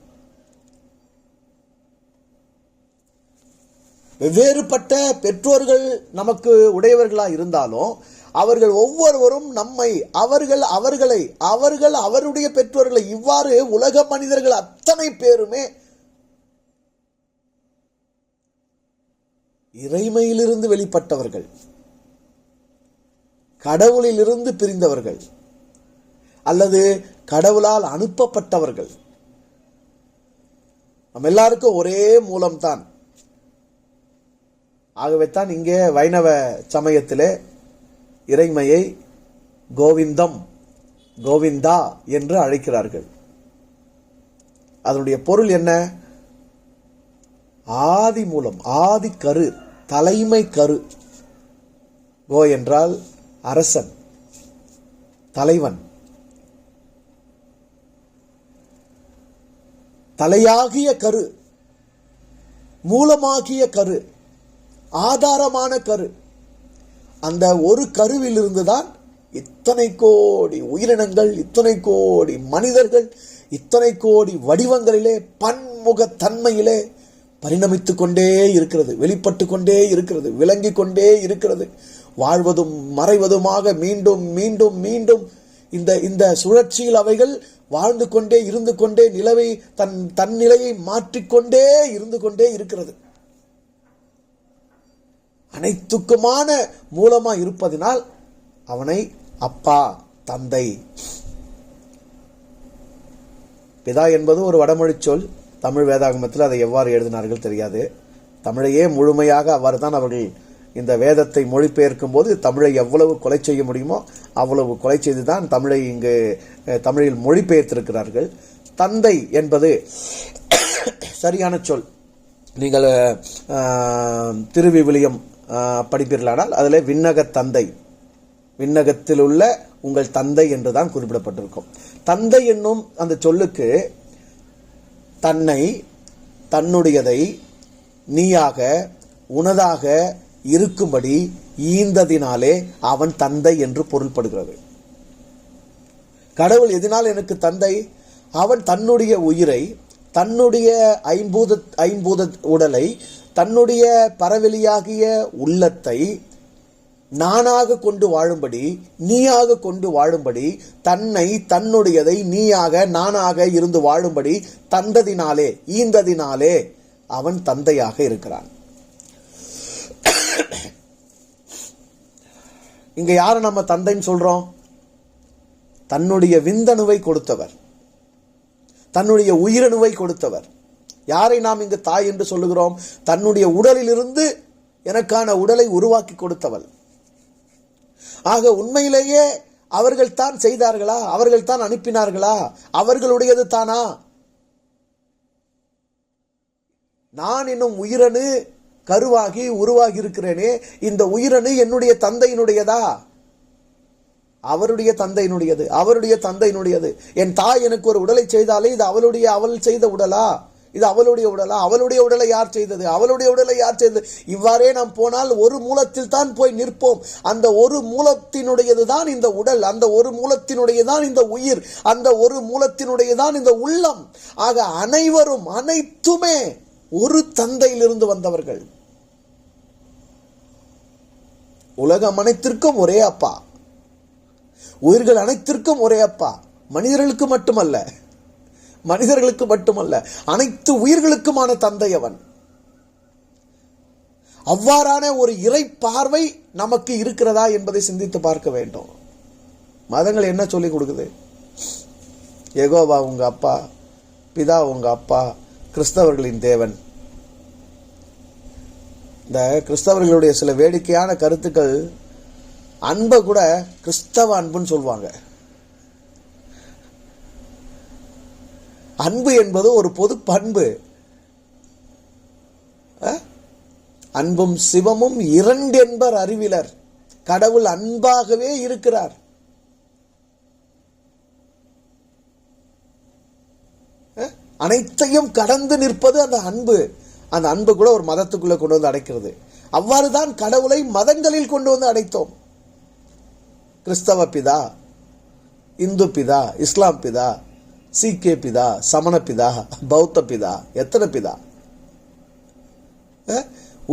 வெவ்வேறுபட்ட பெற்றோர்கள் நமக்கு உடையவர்களா இருந்தாலும் அவர்கள் ஒவ்வொருவரும் நம்மை, அவர்கள் அவருடைய பெற்றோர்களை, இவ்வாறு உலக மனிதர்கள் அத்தனை பேருமே இறைமையிலிருந்து வெளிப்பட்டவர்கள், கடவுளிலிருந்து பிரிந்தவர்கள் அல்லது கடவுளால் அனுப்பப்பட்டவர்கள். நம்ம எல்லாருக்கும் ஒரே மூலம்தான். ஆகவே தான் இங்கே வைணவ சமயத்திலே இறைமையை கோவிந்தம், கோவிந்தா என்று அழைக்கிறார்கள். அதனுடைய பொருள் என்ன? ஆதி மூலம், ஆதி கரு, தலைமை கரு. கோ என்றால் அரசன், தலைவன். தலையாகிய கரு, மூலமாகிய கரு, ஆதாரமான கரு. அந்த ஒரு கருவில் இருந்துதான் இத்தனை கோடி உயிரினங்கள், இத்தனை கோடி மனிதர்கள், இத்தனை கோடி வடிவங்களிலே, பன்முக தன்மையிலே பரிணமித்துக் கொண்டே இருக்கிறது, வெளிப்பட்டு கொண்டே இருக்கிறது, விளங்கிக் கொண்டே இருக்கிறது. வாழ்வதும் மறைவதுமாக மீண்டும் மீண்டும் மீண்டும் இந்த சுழற்சியில் அவைகள் வாழ்ந்து கொண்டே இருந்து கொண்டே நிலவை தன் நிலையை மாற்றிக்கொண்டே இருந்து கொண்டே இருக்கிறது. அனைத்துக்குமான மூலமா இருப்பதினால் அவனை அப்பா, தந்தை. பிதா என்பது ஒரு வடமொழி சொல். தமிழ் வேதாகமத்தில் அதை எவ்வாறு எழுதினார்கள் தெரியாது. தமிழையே முழுமையாக அவ்வாறு தான் அவர்கள் இந்த வேதத்தை மொழிபெயர்க்கும் போது தமிழை எவ்வளவு கொலை செய்ய முடியுமோ அவ்வளவு கொலை செய்துதான் தமிழை இங்கு தமிழில் மொழிபெயர்த்திருக்கிறார்கள். தந்தை என்பது சரியான சொல். நீங்கள் திருவிவிலியம் படிப்பீர்களானால் அதில் விண்ணக தந்தை, விண்ணகத்தில் உள்ள உங்கள் தந்தை என்றுதான் குறிப்பிடப்பட்டிருக்கும். தந்தை என்னும் அந்த சொல்லுக்கு தன்னை, தன்னுடையதை நீயாக உனதாக இருக்கும்படி ஈந்ததினாலே அவன் தந்தை என்று பொருள்படுகிறது. கடவுள் எதனால் எனக்கு தந்தை? அவன் தன்னுடைய உயிரை, தன்னுடைய ஐம்பூத உடலை, தன்னுடைய பரவெளியாகிய உள்ளத்தை நானாக கொண்டு வாழும்படி, நீயாக கொண்டு வாழும்படி, தன்னை, தன்னுடையதை நீயாக நானாக இருந்து வாழும்படி தந்ததினாலே, ஈந்ததினாலே அவன் தந்தையாக இருக்கிறான். இங்க யார நம்ம தந்தைன்னு சொல்றோம்? தன்னுடைய விந்தணுவை கொடுத்தவர், தன்னுடைய உயிரணுவை கொடுத்தவர். யாரை நாம் இங்கு தாய் என்று சொல்லுகிறோம்? தன்னுடைய உடலிலிருந்து எனக்கான உடலை உருவாக்கி கொடுத்தவள். ஆக உண்மையிலேயே அவர்கள் தான் செய்தார்களா? அவர்கள் தான் அனுப்பினார்களா? அவர்களுடையது தானா? நான் என்னும் உயிரணு கருவாகி உருவாகி இருக்கிறேனே, இந்த உயிரணு என்னுடைய தந்தையினுடையதா? அவருடைய தந்தையினுடையது, அவருடைய தந்தையினுடையது. என் தாய் எனக்கு ஒரு உடலை செய்தாலே இது அவள் செய்த உடலா? இது அவளுடைய உடலா? அவளுடைய உடலை யார் செய்தது? அவளுடைய உடலை யார் செய்தது? இவ்வாறே நாம் போனால் ஒரு மூலத்தில் தான் போய் நிற்போம். அந்த ஒரு மூலத்தினுடையது தான் இந்த உடல், அந்த ஒரு மூலத்தினுடையதான் இந்த உயிர், அந்த ஒரு மூலத்தினுடையதான் இந்த உள்ளம். ஆக அனைவரும் அனைத்துமே ஒரு தந்தையிலிருந்து வந்தவர்கள். உலகம் அனைத்திற்கும் ஒரே அப்பா, உயிர்கள் அனைத்திற்கும் ஒரே அப்பா. மனிதர்களுக்கு மட்டுமல்ல, அனைத்து உயிர்களுக்குமான தந்தை அவன். அவ்வாறான ஒரு இறை பார்வை நமக்கு இருக்கிறதா என்பதை சிந்தித்து பார்க்க வேண்டும். மதங்கள் என்ன சொல்லிக் கொடுக்குது? யெகோவா உங்க அப்பா, பிதா உங்க அப்பா, கிறிஸ்தவர்களின் தேவன். இந்த கிறிஸ்தவர்களுடைய சில வேடிக்கையான கருத்துக்கள், அன்பை கூட கிறிஸ்தவ அன்புன்னு சொல்லுவாங்க. அன்பு என்பது ஒரு பொது பண்பு. அன்பும் சிவமும் இரண்டு என்பர் அறிவிலர். கடவுள் அன்பாகவே இருக்கிறார். அனைத்தையும் கடந்து நிற்பது அந்த அன்பு. அந்த அன்பு கூட ஒரு மதத்துக்குள்ள கொண்டு வந்து அடைக்கிறது. அவ்வாறுதான் கடவுளை மதங்களில் கொண்டு வந்து அடைத்தோம். கிறிஸ்தவ பிதா, இந்து பிதா, இஸ்லாம் பிதா, சீக்கிய பிதா, சமண பிதா, பௌத்த பிதா, எத்தனை பிதா?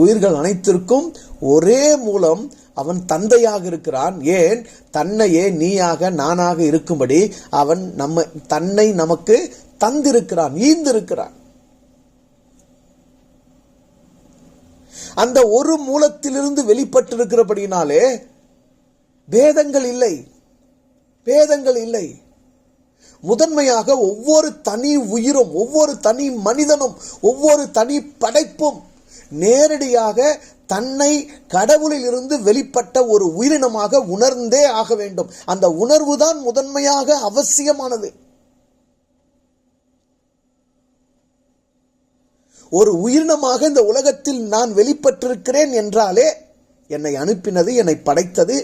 உயிர்கள் அனைத்திற்கும் ஒரே மூலம் அவன் தந்தையாக இருக்கிறான். ஏன்? தன்னையே நீயாக நானாக இருக்கும்படி அவன் தன்னை நமக்கு தந்திருக்கிறான், ஈந்திருக்கிறான். அந்த ஒரு மூலத்திலிருந்து வெளிப்பட்டிருக்கிறபடினாலே பேதங்கள் இல்லை. முதன்மையாக ஒவ்வொரு தனி உயிரும், ஒவ்வொரு தனி மனிதனும், ஒவ்வொரு தனி படைப்பும் நேரடியாக தன்னை கடவுளில் இருந்து வெளிப்பட்ட ஒரு உயிரினமாக உணர்ந்தே ஆக வேண்டும். அந்த உணர்வு தான் முதன்மையாக அவசியமானது. ஒரு உயிரினமாக இந்த உலகத்தில் நான் வெளிப்பட்டிருக்கிறேன் என்றாலே என்னை அனுப்பினது, என்னை படைத்தது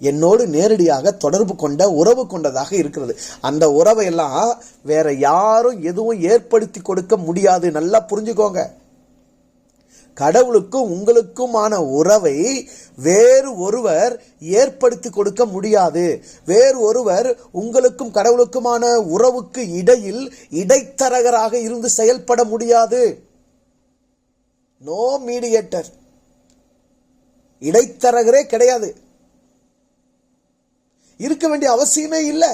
என்னோடு நேரடியாக தொடர்பு கொண்ட, உறவு கொண்டதாக இருக்கிறது. அந்த உறவை எல்லாம் வேற யாரும் எதுவும் ஏற்படுத்தி கொடுக்க முடியாது. நல்லா புரிஞ்சுக்கோங்க. கடவுளுக்கும் உங்களுக்குமான உறவை வேறு ஒருவர் ஏற்படுத்தி கொடுக்க முடியாது. வேறு ஒருவர் உங்களுக்கும் கடவுளுக்குமான உறவுக்கு இடையில் இடைத்தரகராக இருந்து செயல்பட முடியாது. No mediator. இடைத்தரகரே கிடையாது, இருக்க வேண்டிய அவசியமே இல்லை.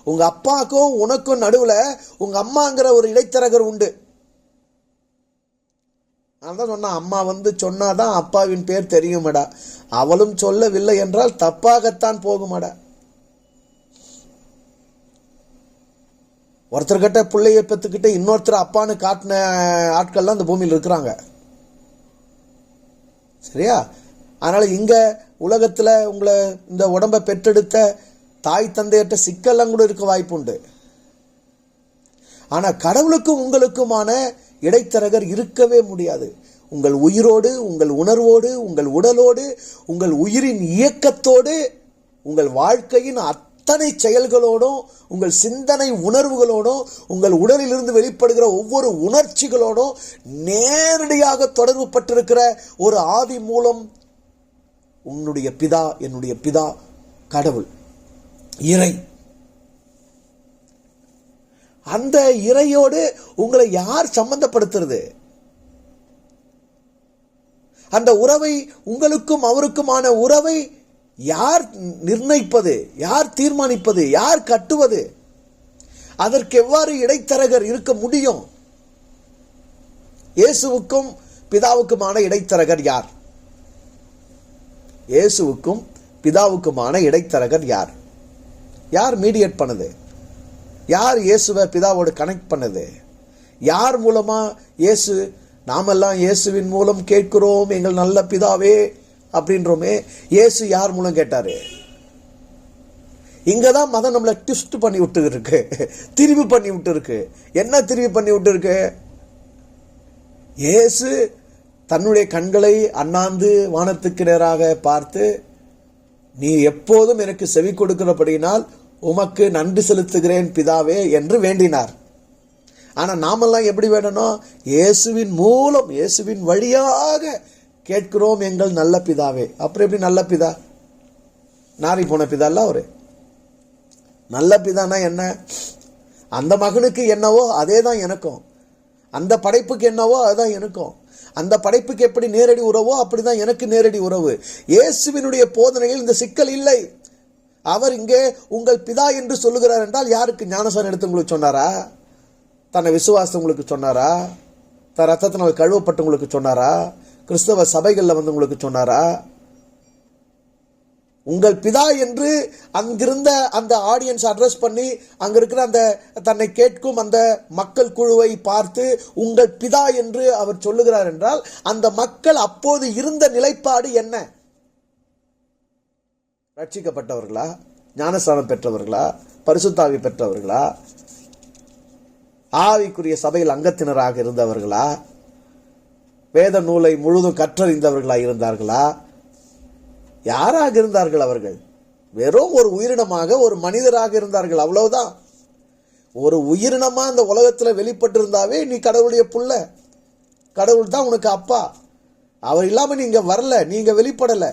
உங்க அப்பாக்கும் உனக்கும் நடுவுல உங்க அம்மாங்கிற ஒரு இடைத்தரகர் உண்டு. அதான் சொன்னா, அம்மா சொன்னாதான் அப்பாவின் பேர் தெரியுமடா, அவளும் சொல்லவில்லை என்றால் தப்பாகத்தான் போகுமடா. ஒருத்தர்கிட்ட பிள்ளைய பெற்றுக்கிட்ட இன்னொருத்தர் அப்பான்னு காட்டின ஆட்கள்லாம் இந்த பூமியில் இருக்கிறாங்க. சரியா? அதனால இங்க உலகத்துல உங்களை இந்த உடம்பை பெற்றெடுத்த தாய் தந்தையற்ற சிக்கல்லாம் கூட இருக்க வாய்ப்பு உண்டு. ஆனா கடவுளுக்கும் உங்களுக்குமான இடைத்தரகர் இருக்கவே முடியாது. உங்கள் உயிரோடு, உங்கள் உணர்வோடு, உங்கள் உடலோடு, உங்கள் உயிரின் இயக்கத்தோடு, உங்கள் வாழ்க்கையின் அத்தனை செயல்களோடும், உங்கள் சிந்தனை உணர்வுகளோடும், உங்கள் உடலிலிருந்து வெளிப்படுகிற ஒவ்வொரு உணர்ச்சிகளோடும் நேரடியாக தொடர்பு பட்டிருக்கிற ஒரு ஆதி மூலம் உன்னுடைய பிதா, என்னுடைய பிதா கடவுள், இறை. அந்த இறையோடு உங்களை யார் சம்பந்தப்படுத்துறது? அந்த உறவை, உங்களுக்கும் அவருக்குமான உறவை யார் நிர்ணயிப்பது? யார் தீர்மானிப்பது? யார் கட்டுவது? அதற்கு எவ்வாறு இடைத்தரகர் இருக்க முடியும்? இயேசுவுக்கும் பிதாவுக்குமான இடைத்தரகர் யார்? இயேசுவுக்கும் பிதாவுக்குமான இடைத்தரகர் யார்? யார் மீடியேட் பண்ணது? யார் இயேசுவை பிதாவோடு கனெக்ட் பண்ணது? யார் மூலமா இயேசு, நாமெல்லாம் இயேசுவின் மூலம் கேட்கிறோம் எங்கள் நல்ல பிதாவே அப்படின்றோமே, இயேசு யார் மூலம் கேட்டாரு? இங்கதான் மதம் நம்மளை ட்விஸ்ட் பண்ணி விட்டு இருக்கு, திரும்பி பண்ணி விட்டு இருக்கு. என்ன திரும்பி பண்ணி விட்டு இருக்கு? இயேசு தன்னுடைய கண்களை அண்ணாந்து வானத்துக்கு நேராக பார்த்து, நீ எப்போதும் எனக்கு செவி கொடுக்கிறபடியினால் உமக்கு நன்றி செலுத்துகிறேன் பிதாவே என்று வேண்டினார். ஆனா நாமெல்லாம் எப்படி வேண்டணும்? இயேசுவின் மூலம், இயேசுவின் வழியாக கேட்கிறோம் எங்கள் நல்ல பிதாவே. அப்புறம் எப்படி நல்ல பிதா? நாரி போன பிதா இல்ல அவரு. நல்ல பிதானா என்ன? அந்த மகனுக்கு என்னவோ அதே தான் எனக்கும், அந்த படைப்புக்கு என்னவோ அதுதான் எனக்கும், அந்த படைப்புக்கு எப்படி நேரடி உறவோ அப்படிதான் எனக்கு நேரடி உறவு. இயேசுவினுடைய போதனையில் இந்த சிக்கல் இல்லை. அவர் இங்கே உங்கள் பிதா என்று சொல்லுகிறார் என்றால் யாருக்கு? ஞானசாரம் எடுத்து உங்களுக்கு சொன்னாரா? தன்னை விசுவாசங்களுக்கு சொன்னாரா? தன் ரத்தத்தினால் கழுவப்பட்டவங்களுக்கு சொன்னாரா? கிறிஸ்தவ சபைகளில் வந்து உங்களுக்கு சொன்னாரா? உங்கள் பிதா என்று அங்கிருந்த அந்த ஆடியன்ஸ் அட்ரஸ் பண்ணி அங்க இருக்கிற அந்த தன்னை கேட்கும் அந்த மக்கள் குழுவை பார்த்து உங்கள் பிதா என்று அவர் சொல்லுகிறார் என்றால் அந்த மக்கள் அப்போது இருந்த நிலைப்பாடு என்ன? ரட்சிக்கப்பட்டவர்களா? ஞானஸ்நானம் பெற்றவர்களா? பரிசுத்தாவி பெற்றவர்களா? ஆவிக்குரிய சபையில் அங்கத்தினராக இருந்தவர்களா? வேத நூலை முழுதும் கற்றறிந்தவர்களா இருந்தார்களா? யாராக இருந்தார்கள் அவர்கள்? வெறும் ஒரு உயிரினமாக, ஒரு மனிதராக இருந்தார்கள், அவ்வளவுதான். ஒரு உயிரினமா அந்த உலகத்துல வெளிப்பட்டிருந்தாவே நீ கடவுளுடைய புள்ள, கடவுள் தான் உனக்கு அப்பா. அவர் இல்லாம நீங்க வரல, நீங்க வெளிப்படல.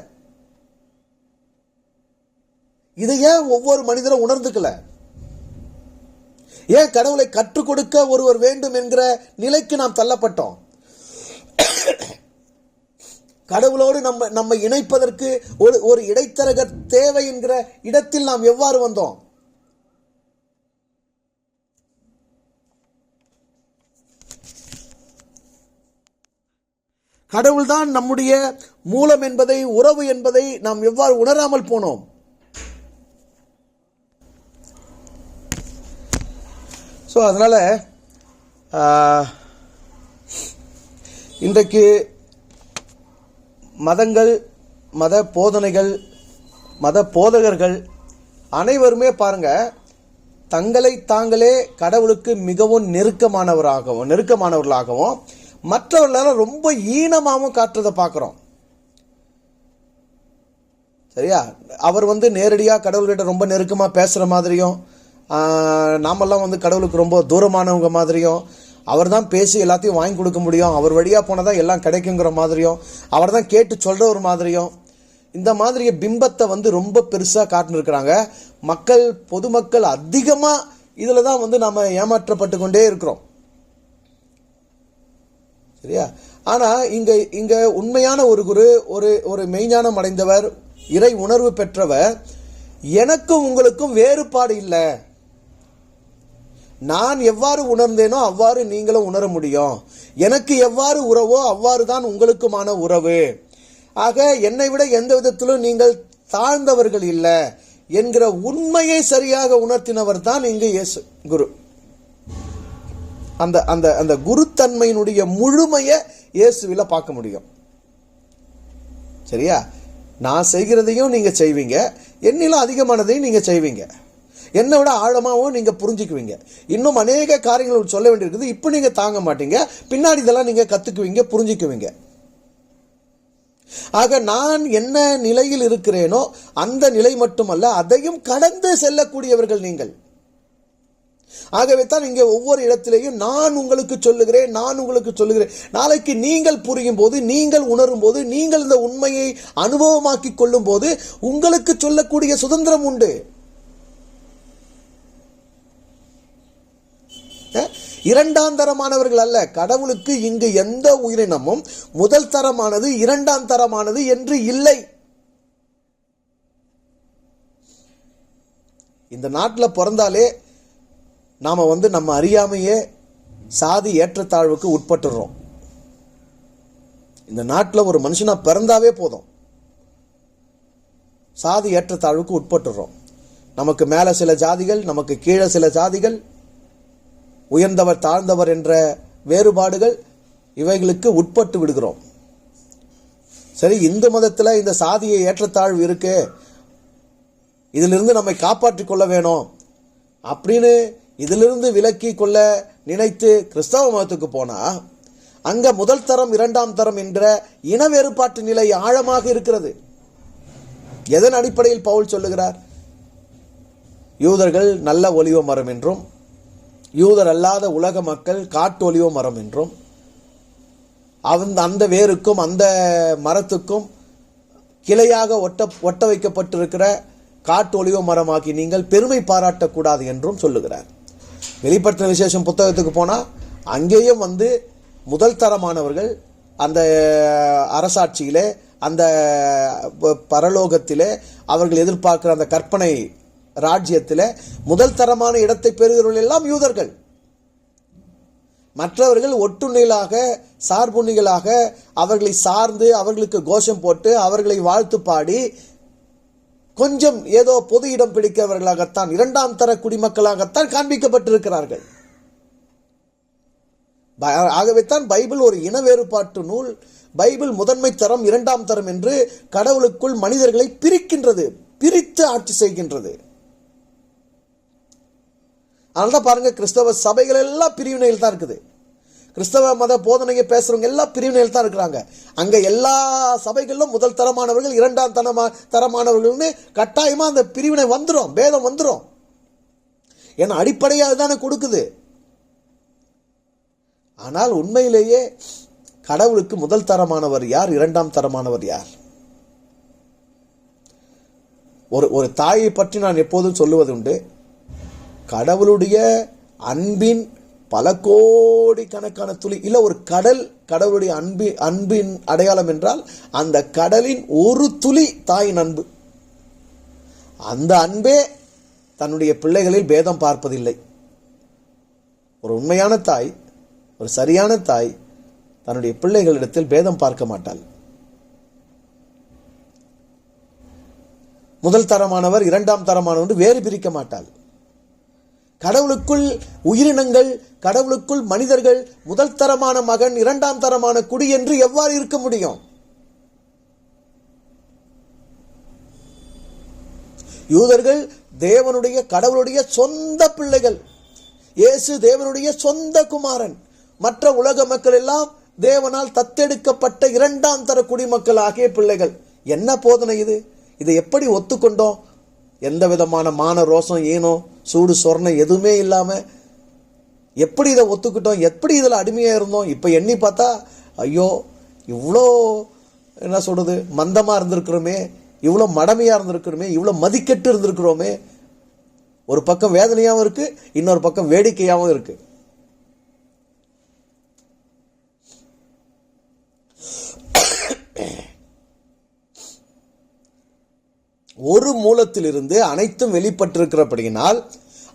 இதை ஏன் ஒவ்வொரு மனிதரும் உணர்ந்துக்கல? ஏன் கடவுளை கற்றுக் கொடுக்க ஒருவர் வேண்டும் என்கிற நிலைக்கு நாம் தள்ளப்பட்டோம்? கடவுளோடு நம்ம இணைப்பதற்கு ஒரு இடைத்தரகர் தேவை என்கிற இடத்தில் நாம் எவ்வாறு வந்தோம்? கடவுள்தான் நம்முடைய மூலம் என்பதை, உறவு என்பதை நாம் எவ்வாறு உணராமல் போனோம்? ஸோ அதனால இன்றைக்கு மதங்கள், மத போதனைகள், மத போதகர்கள் அனைவருமே பாருங்க, தங்களை தாங்களே கடவுளுக்கு மிகவும் நெருக்கமானவர்களாகவும் மற்றவர்களால ரொம்ப ஈனமாகவும் காட்டுறதை பார்க்கிறோம். சரியா? அவர் வந்து நேரடியாக கடவுள்கிட்ட ரொம்ப நெருக்கமாக பேசுகிற மாதிரியும், நாமெல்லாம் வந்து கடவுளுக்கு ரொம்ப தூரமானவங்க மாதிரியும், அவர் தான் பேசி எல்லாத்தையும் வாங்கி கொடுக்க முடியும், அவர் வழியாக போனால் தான் எல்லாம் கிடைக்குங்கிற மாதிரியும், அவர் தான் கேட்டு சொல்கிற ஒரு மாதிரியும், இந்த மாதிரி பிம்பத்தை வந்து ரொம்ப பெருசாக காட்டுன்னு இருக்கிறாங்க. மக்கள், பொதுமக்கள் அதிகமாக இதில் தான் வந்து நம்ம ஏமாற்றப்பட்டு கொண்டே இருக்கிறோம். சரியா? ஆனால் இங்கே உண்மையான ஒரு குரு, ஒரு மெய்ஞானம் அடைந்தவர், இறை உணர்வு பெற்றவர், எனக்கும் உங்களுக்கும் வேறுபாடு இல்லை, நான் எவ்வாறு உணர்ந்தேனோ அவ்வாறு நீங்களும் உணர முடியும், எனக்கு எவ்வாறு உறவோ அவ்வாறு தான் உங்களுக்குமான உறவு, ஆக என்னை விட எந்த விதத்திலும் நீங்கள் தாழ்ந்தவர்கள் இல்லை என்கிற உண்மையை சரியாக உணர்த்தினவர் தான் இங்கு இயேசு குரு. அந்த அந்த அந்த குருத்தன்மையினுடைய முழுமையை இயேசுவில பார்க்க முடியும். சரியா? நான் செய்கிறதையும் நீங்க செய்வீங்க, என்னிலும் அதிகமானதையும் நீங்க செய்வீங்க, என்னை விட ஆழமாகவும் நீங்க புரிஞ்சுக்குவீங்க, இன்னும் அநேக காரியங்கள் சொல்ல வேண்டியிருக்குது, இப்போ நீங்க தாங்க மாட்டீங்க, பின்னாடி இதெல்லாம் நீங்க கத்துக்குவீங்க, புரிஞ்சுக்குவீங்க. ஆக நான் என்ன நிலையில் இருக்கிறேனோ அந்த நிலை மட்டுமல்ல, அதையும் கடந்து செல்லக்கூடியவர்கள் நீங்கள். ஆகவே தான் இங்கே ஒவ்வொரு இடத்திலேயும் நான் உங்களுக்கு சொல்லுகிறேன், நான் உங்களுக்கு சொல்லுகிறேன். நாளைக்கு நீங்கள் புரியும் போது, நீங்கள் உணரும் போது, நீங்கள் இந்த உண்மையை அனுபவமாக்கி கொள்ளும் போது உங்களுக்கு சொல்லக்கூடிய சுதந்திரம் உண்டு. இரண்டாம் தரமானவர்கள் அல்ல. கடவுளுக்கு இங்கு எந்த உயிரினமும் முதல் தரமானது, இரண்டாம் தரமானது என்று இல்லை. இந்த நாட்டில் பிறந்தாலே நாம வந்து நம்ம அறியாமையே சாதி ஏற்றத்தாழ்வுக்கு உட்பட்டுறோம். இந்த நாட்டில் ஒரு மனுஷனா பிறந்தாவே போதும் சாதி ஏற்றத்தாழ்வுக்கு உட்பட்டுறோம். நமக்கு மேல சில ஜாதிகள், நமக்கு கீழே சில ஜாதிகள், உயர்ந்தவர் தாழ்ந்தவர் என்ற வேறுபாடுகள், இவைகளுக்கு உட்பட்டு விடுகிறோம். சரி, இந்து மதத்தில் இந்த சாதியை ஏற்றத்தாழ்வு இருக்கு, இதிலிருந்து நம்மை காப்பாற்றிக் கொள்ள வேணும் அப்படின்னு இதிலிருந்து விலக்கி கொள்ள நினைத்து கிறிஸ்தவ மதத்துக்கு போனா அங்க முதல் தரம் இரண்டாம் தரம் என்ற இன வேறுபாட்டு நிலை ஆழமாக இருக்கிறது. எதன் அடிப்படையில் பவுல் சொல்லுகிறார்? யூதர்கள் நல்ல ஒலிவ மரம் என்றும், யூதர் அல்லாத உலக மக்கள் காட்டு ஒலிவ மரம் என்றும், அந்த வேருக்கும் அந்த மரத்துக்கும் கிளையாக ஒட்ட வைக்கப்பட்டிருக்கிற காட்டு ஒலிவ மரமாக்கி நீங்கள் பெருமை பாராட்டக்கூடாது என்றும் சொல்லுகிறார். வெளிப்படுத்தின விசேஷம் புத்தகத்துக்கு போனால் அங்கேயும் முதல் தரமானவர்கள் அந்த அரசாட்சியிலே, அந்த பரலோகத்திலே, அவர்கள் எதிர்பார்க்கிற அந்த கற்பனை ராஜ்யத்திலே முதல் தரமான இடத்தை பெறுகிறவர்கள் எல்லாம் யூதர்கள். மற்றவர்கள் ஒட்டுண்ணிகளாக, சார்புண்ணிகளாக அவர்களை சார்ந்து, அவர்களுக்கு கோஷம் போட்டு, அவர்களை வாழ்த்து பாடி, கொஞ்சம் ஏதோ பொது இடம் பிடிக்கிறவர்களாகத்தான், இரண்டாம் தர குடிமக்களாகத்தான் காண்பிக்கப்பட்டிருக்கிறார்கள். ஆகவே தான் பைபிள் ஒரு இன வேறுபாட்டு நூல். பைபிள் முதன்மை தரம், இரண்டாம் தரம் என்று கடவுளுக்குள் மனிதர்களை பிரிக்கின்றது, பிரித்து ஆட்சி செய்கின்றது. அதனால்தான் பாருங்க, கிறிஸ்தவ சபைகள் எல்லாம் பிரிவினையில் தான் இருக்குது. கிறிஸ்தவ மத போதனையை பேசுறவங்க எல்லாம் பிரிவினையில் தான் இருக்கிறாங்க. அங்க எல்லா சபைகளிலும் முதல் தரமானவர்கள், இரண்டாம் தரமானவர்கள்னு கட்டாயமா அந்த பிரிவினை வந்துடும், பேதம் வந்துடும். ஏன்னா அடிப்படையாக அதுதானே கொடுக்குது. ஆனால் உண்மையிலேயே கடவுளுக்கு முதல் தரமானவர் யார், இரண்டாம் தரமானவர் யார்? ஒரு தாயை பற்றி நான் எப்போதும் சொல்லுவது உண்டு. கடவுளுடைய அன்பின் பல கோடி கணக்கான துளி, இல்ல ஒரு கடல் கடவுளுடைய அன்பின் அடையாளம் என்றால் அந்த கடலின் ஒரு துளி தாயின் அன்பு. அந்த அன்பே தன்னுடைய பிள்ளைகளில் பேதம் பார்ப்பதில்லை. ஒரு உண்மையான தாய், ஒரு சரியான தாய் தன்னுடைய பிள்ளைகளிடத்தில் பேதம் பார்க்க மாட்டாள். முதல் தரமானவர், இரண்டாம் தரமானவர் வேறு பிரிக்க மாட்டாள். கடவுளுக்குள் உயிரினங்கள், கடவுளுக்குள் மனிதர்கள் முதல் தரமான மகன், இரண்டாம் தரமான குடி என்று எவ்வாறு இருக்க முடியும்? யூதர்கள் தேவனுடைய, கடவுளுடைய சொந்த பிள்ளைகள். இயேசு தேவனுடைய சொந்த குமாரன். மற்ற உலக மக்கள் எல்லாம் தேவனால் தத்தெடுக்கப்பட்ட இரண்டாம் தர குடிமக்கள் ஆகிய பிள்ளைகள். என்ன போதனை இது? இதை எப்படி ஒத்துக்கொண்டோம்? எந்த விதமான மான ரோசம், ஏனோ சூடு சொரணை எதுவுமே இல்லாம எப்படி இதை ஒத்துக்கிட்டோம்? எப்படி இதில் அடிமையா இருந்தோம்? இப்ப எண்ணி பார்த்தா ஐயோ, இவ்வளோ என்ன சொல்றது, மந்தமா இருந்திருக்கிறோமே, இவ்வளோ மடமையா இருந்திருக்கிறோமே, இவ்வளோ மதிக்கெட்டு இருந்திருக்கிறோமே. ஒரு பக்கம் வேதனையாகவும் இருக்கு, இன்னொரு பக்கம் வேடிக்கையாகவும் இருக்கு. ஒரு மூலத்திலிருந்து அனைத்தும் வெளிப்பட்டிருக்கிறபடியினால்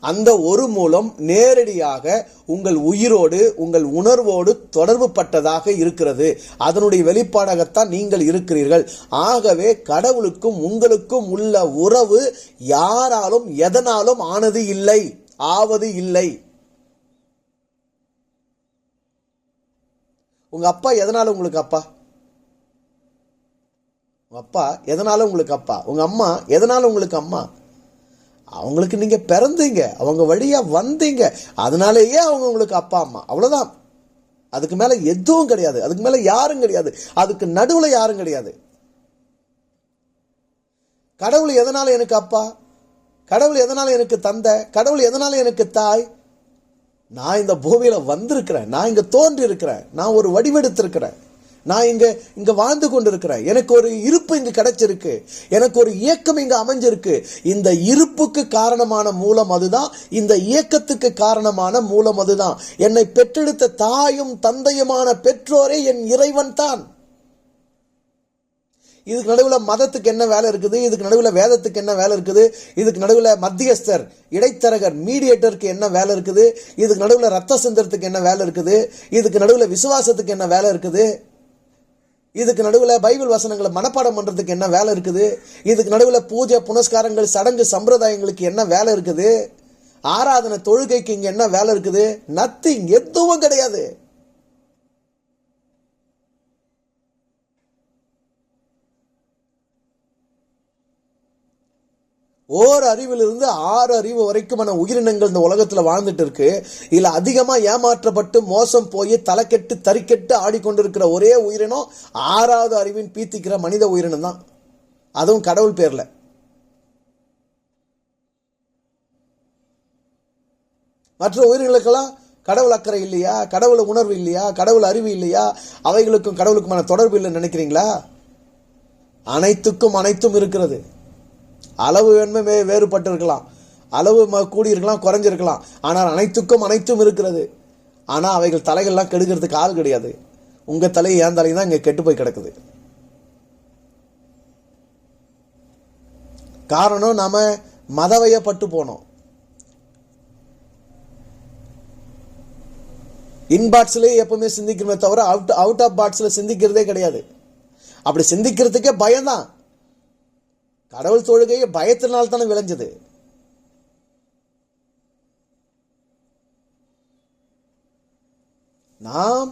அந்த ஒரு மூலம் நேரடியாக உங்கள் உயிரோடு, உங்கள் உணர்வோடு தொடர்பு பட்டதாக இருக்கிறது. அதனுடைய வெளிப்பாடாகத்தான் நீங்கள் இருக்கிறீர்கள். ஆகவே கடவுளுக்கும் உங்களுக்கும் உள்ள உறவு யாராலும் எதனாலும் ஆனது இல்லை, ஆவது இல்லை. உங்க அப்பா எதனால உங்களுக்கு அப்பா? உங்க அப்பா எதனால உங்களுக்கு அப்பா? உங்க அம்மா எதனால உங்களுக்கு அம்மா? அவங்களுக்கு நீங்க பிறந்தீங்க, அவங்க வழியா வந்தீங்க, அதனாலேயே அவங்க உங்களுக்கு அப்பா அம்மா. அவ்வளவுதான். அதுக்கு மேல எதுவும் கிடையாது, அதுக்கு மேல யாரும் கிடையாது, அதுக்கு நடுவுல யாரும் கிடையாது. கடவுள் எதனால எனக்கு அப்பா? கடவுள் எதனால எனக்கு தந்தை? கடவுள் எதனால எனக்கு தாய்? நான் இந்த பூமியில வந்திருக்கிறேன், நான் இங்க தோன்றி இருக்கிறேன், நான் ஒரு வடிவெடுத்திருக்கிறேன், நான் இங்க வாழ்ந்து கொண்டிருக்கிறேன், எனக்கு ஒரு இருப்பு இங்கு கிடைச்சிருக்கு, எனக்கு ஒரு இயக்கம் இங்க அமைஞ்சிருக்கு. இந்த இருப்புக்கு காரணமான மூலம் அதுதான், இந்த இயக்கத்துக்கு காரணமான மூலம் அதுதான். என்னை பெற்றெடுத்த தாயும் தந்தையுமான பெற்றோரே என் இறைவன் தான். இதுக்கு நடுவில் மதத்துக்கு என்ன வேலை இருக்குது? இதுக்கு நடுவில் வேதத்துக்கு என்ன வேலை இருக்குது? இதுக்கு நடுவில் மத்தியஸ்தர், இடைத்தரகர், மீடியேட்டருக்கு என்ன வேலை இருக்குது? இதுக்கு நடுவில் ரத்த சிந்தறதுக்கு என்ன வேலை இருக்குது? இதுக்கு நடுவில் விசுவாசத்துக்கு என்ன வேலை இருக்குது? இதுக்கு நடுவில் பைபிள் வசனங்களை மனப்பாடம் பண்றதுக்கு என்ன வேலை இருக்குது? இதுக்கு நடுவில் பூஜை புனஸ்காரங்கள், சடங்கு சம்பிரதாயங்களுக்கு என்ன வேலை இருக்குது? ஆராதனை தொழுகைக்கு இங்க என்ன வேலை இருக்குது? நத்திங், எதுவும் கிடையாது. ஓர் அறிவிலிருந்து 6 அறிவு வரைக்குமான உயிரினங்கள் இந்த உலகத்துல வாழ்ந்துட்டு இருக்கு. இதுல அதிகமா ஏமாற்றப்பட்டு மோசம் போய் தலைக்கெட்டு தறிக்கெட்டு ஆடிக்கொண்டிருக்கிற ஒரே உயிரினம் 6வது அறிவின் பீத்திக்கிற மனித உயிரினம் தான். அதுவும் கடவுள் பேர்ல. மற்ற உயிர்களுக்கெல்லாம் கடவுள் அக்கறை இல்லையா? கடவுள் உணர்வு இல்லையா? கடவுள் அறிவு இல்லையா? அவைகளுக்கும் கடவுளுக்குமான தொடர்பு இல்லைன்னு நினைக்கிறீங்களா? அனைத்தும் இருக்கிறது. அளவு வேண்மை வேறுபட்டு இருக்கலாம், அளவு கூடியிருக்கலாம், குறைஞ்சிருக்கலாம். ஆனால் அனைத்தும் இருக்கிறது. ஆனால் அவைகள் தலைகள்லாம் கெடுக்கிறதுக்கு ஆள் கிடையாது. உங்கள் தலை என் தலை தான் இங்கே கெட்டு போய் கிடக்குது. காரணம், நாம மதவயப்பட்டு போனோம். இன்பாட்ஸ்லேயே எப்பவுமே சிந்திக்கிறமே தவிர அவுட் ஆஃப் பாட்ஸில் சிந்திக்கிறதே கிடையாது. அப்படி சிந்திக்கிறதுக்கே பயம்தான். கடவுள் தொழுகையை பயத்தினால் தானே விளைஞ்சது. நாம்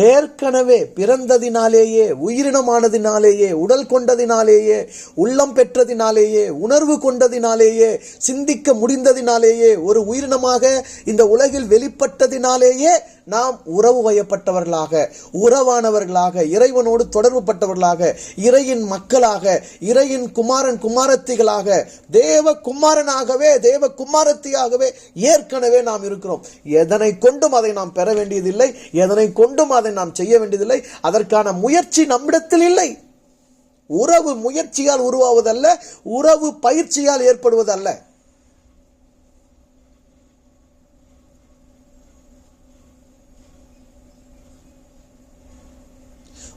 ஏற்கனவே பிறந்ததினாலேயே, உயிரினமானதினாலேயே, உடல் கொண்டதினாலேயே, உள்ளம் பெற்றதினாலேயே, உணர்வு கொண்டதினாலேயே, சிந்திக்க முடிந்ததினாலேயே, ஒரு உயிரினமாக இந்த உலகில் வெளிப்பட்டதினாலேயே நாம் உறவு வயப்பட்டவர்களாக, உறவானவர்களாக, இறைவனோடு தொடர்பு பட்டவர்களாக, இறையின் மக்களாக, இறையின் குமாரன் குமாரத்திகளாக, தேவ குமாரனாகவே, தேவ குமாரத்தியாகவே ஏற்கனவே நாம் இருக்கிறோம். எதனை கொண்டும் அதை நாம் பெற வேண்டியதில்லை, எதனை கொண்டும் அதை நாம் செய்ய வேண்டியதில்லை. அதற்கான முயற்சி நம்மிடத்தில் இல்லை. உறவு முயற்சியால் உருவாவதல்ல, உறவு பயிற்சியால் ஏற்படுவதல்ல.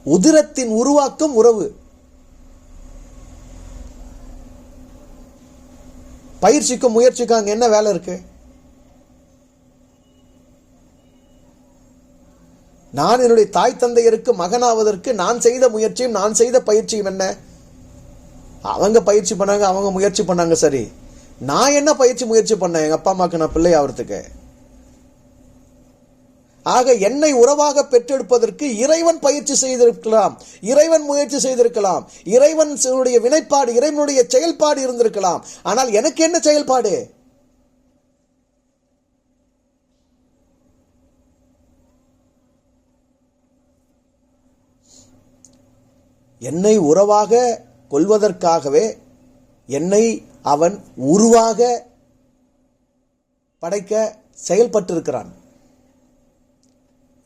உதிரத்தின் உருவாக்கம் உறவு. பயிற்சிக்கும் முயற்சிக்கும் அங்க என்ன வேலை இருக்கு? நான் என்னுடைய தாய் தந்தையருக்கு மகனாவதற்கு நான் செய்த முயற்சியும் நான் செய்த பயிற்சியும் என்ன? அவங்க பயிற்சி பண்ணாங்க, அவங்க முயற்சி பண்ணாங்க, சரி. நான் என்ன முயற்சி பண்ணேன்? எங்க அப்பா அம்மாக்கு நான் பிள்ளை ஆகிறதுக்கு. ஆக என்னை உறவாக பெற்றெடுப்பதற்கு இறைவன் பயிற்சி செய்திருக்கலாம், இறைவன் முயற்சி செய்திருக்கலாம், இறைவன் வினைப்பாடு, இறைவனுடைய செயல்பாடு இருந்திருக்கலாம். ஆனால் எனக்கு என்ன செயல்பாடு? என்னை உறவாக கொள்வதற்காகவே என்னை அவன் உருவாக படைக்க செயல்பட்டிருக்கிறான்.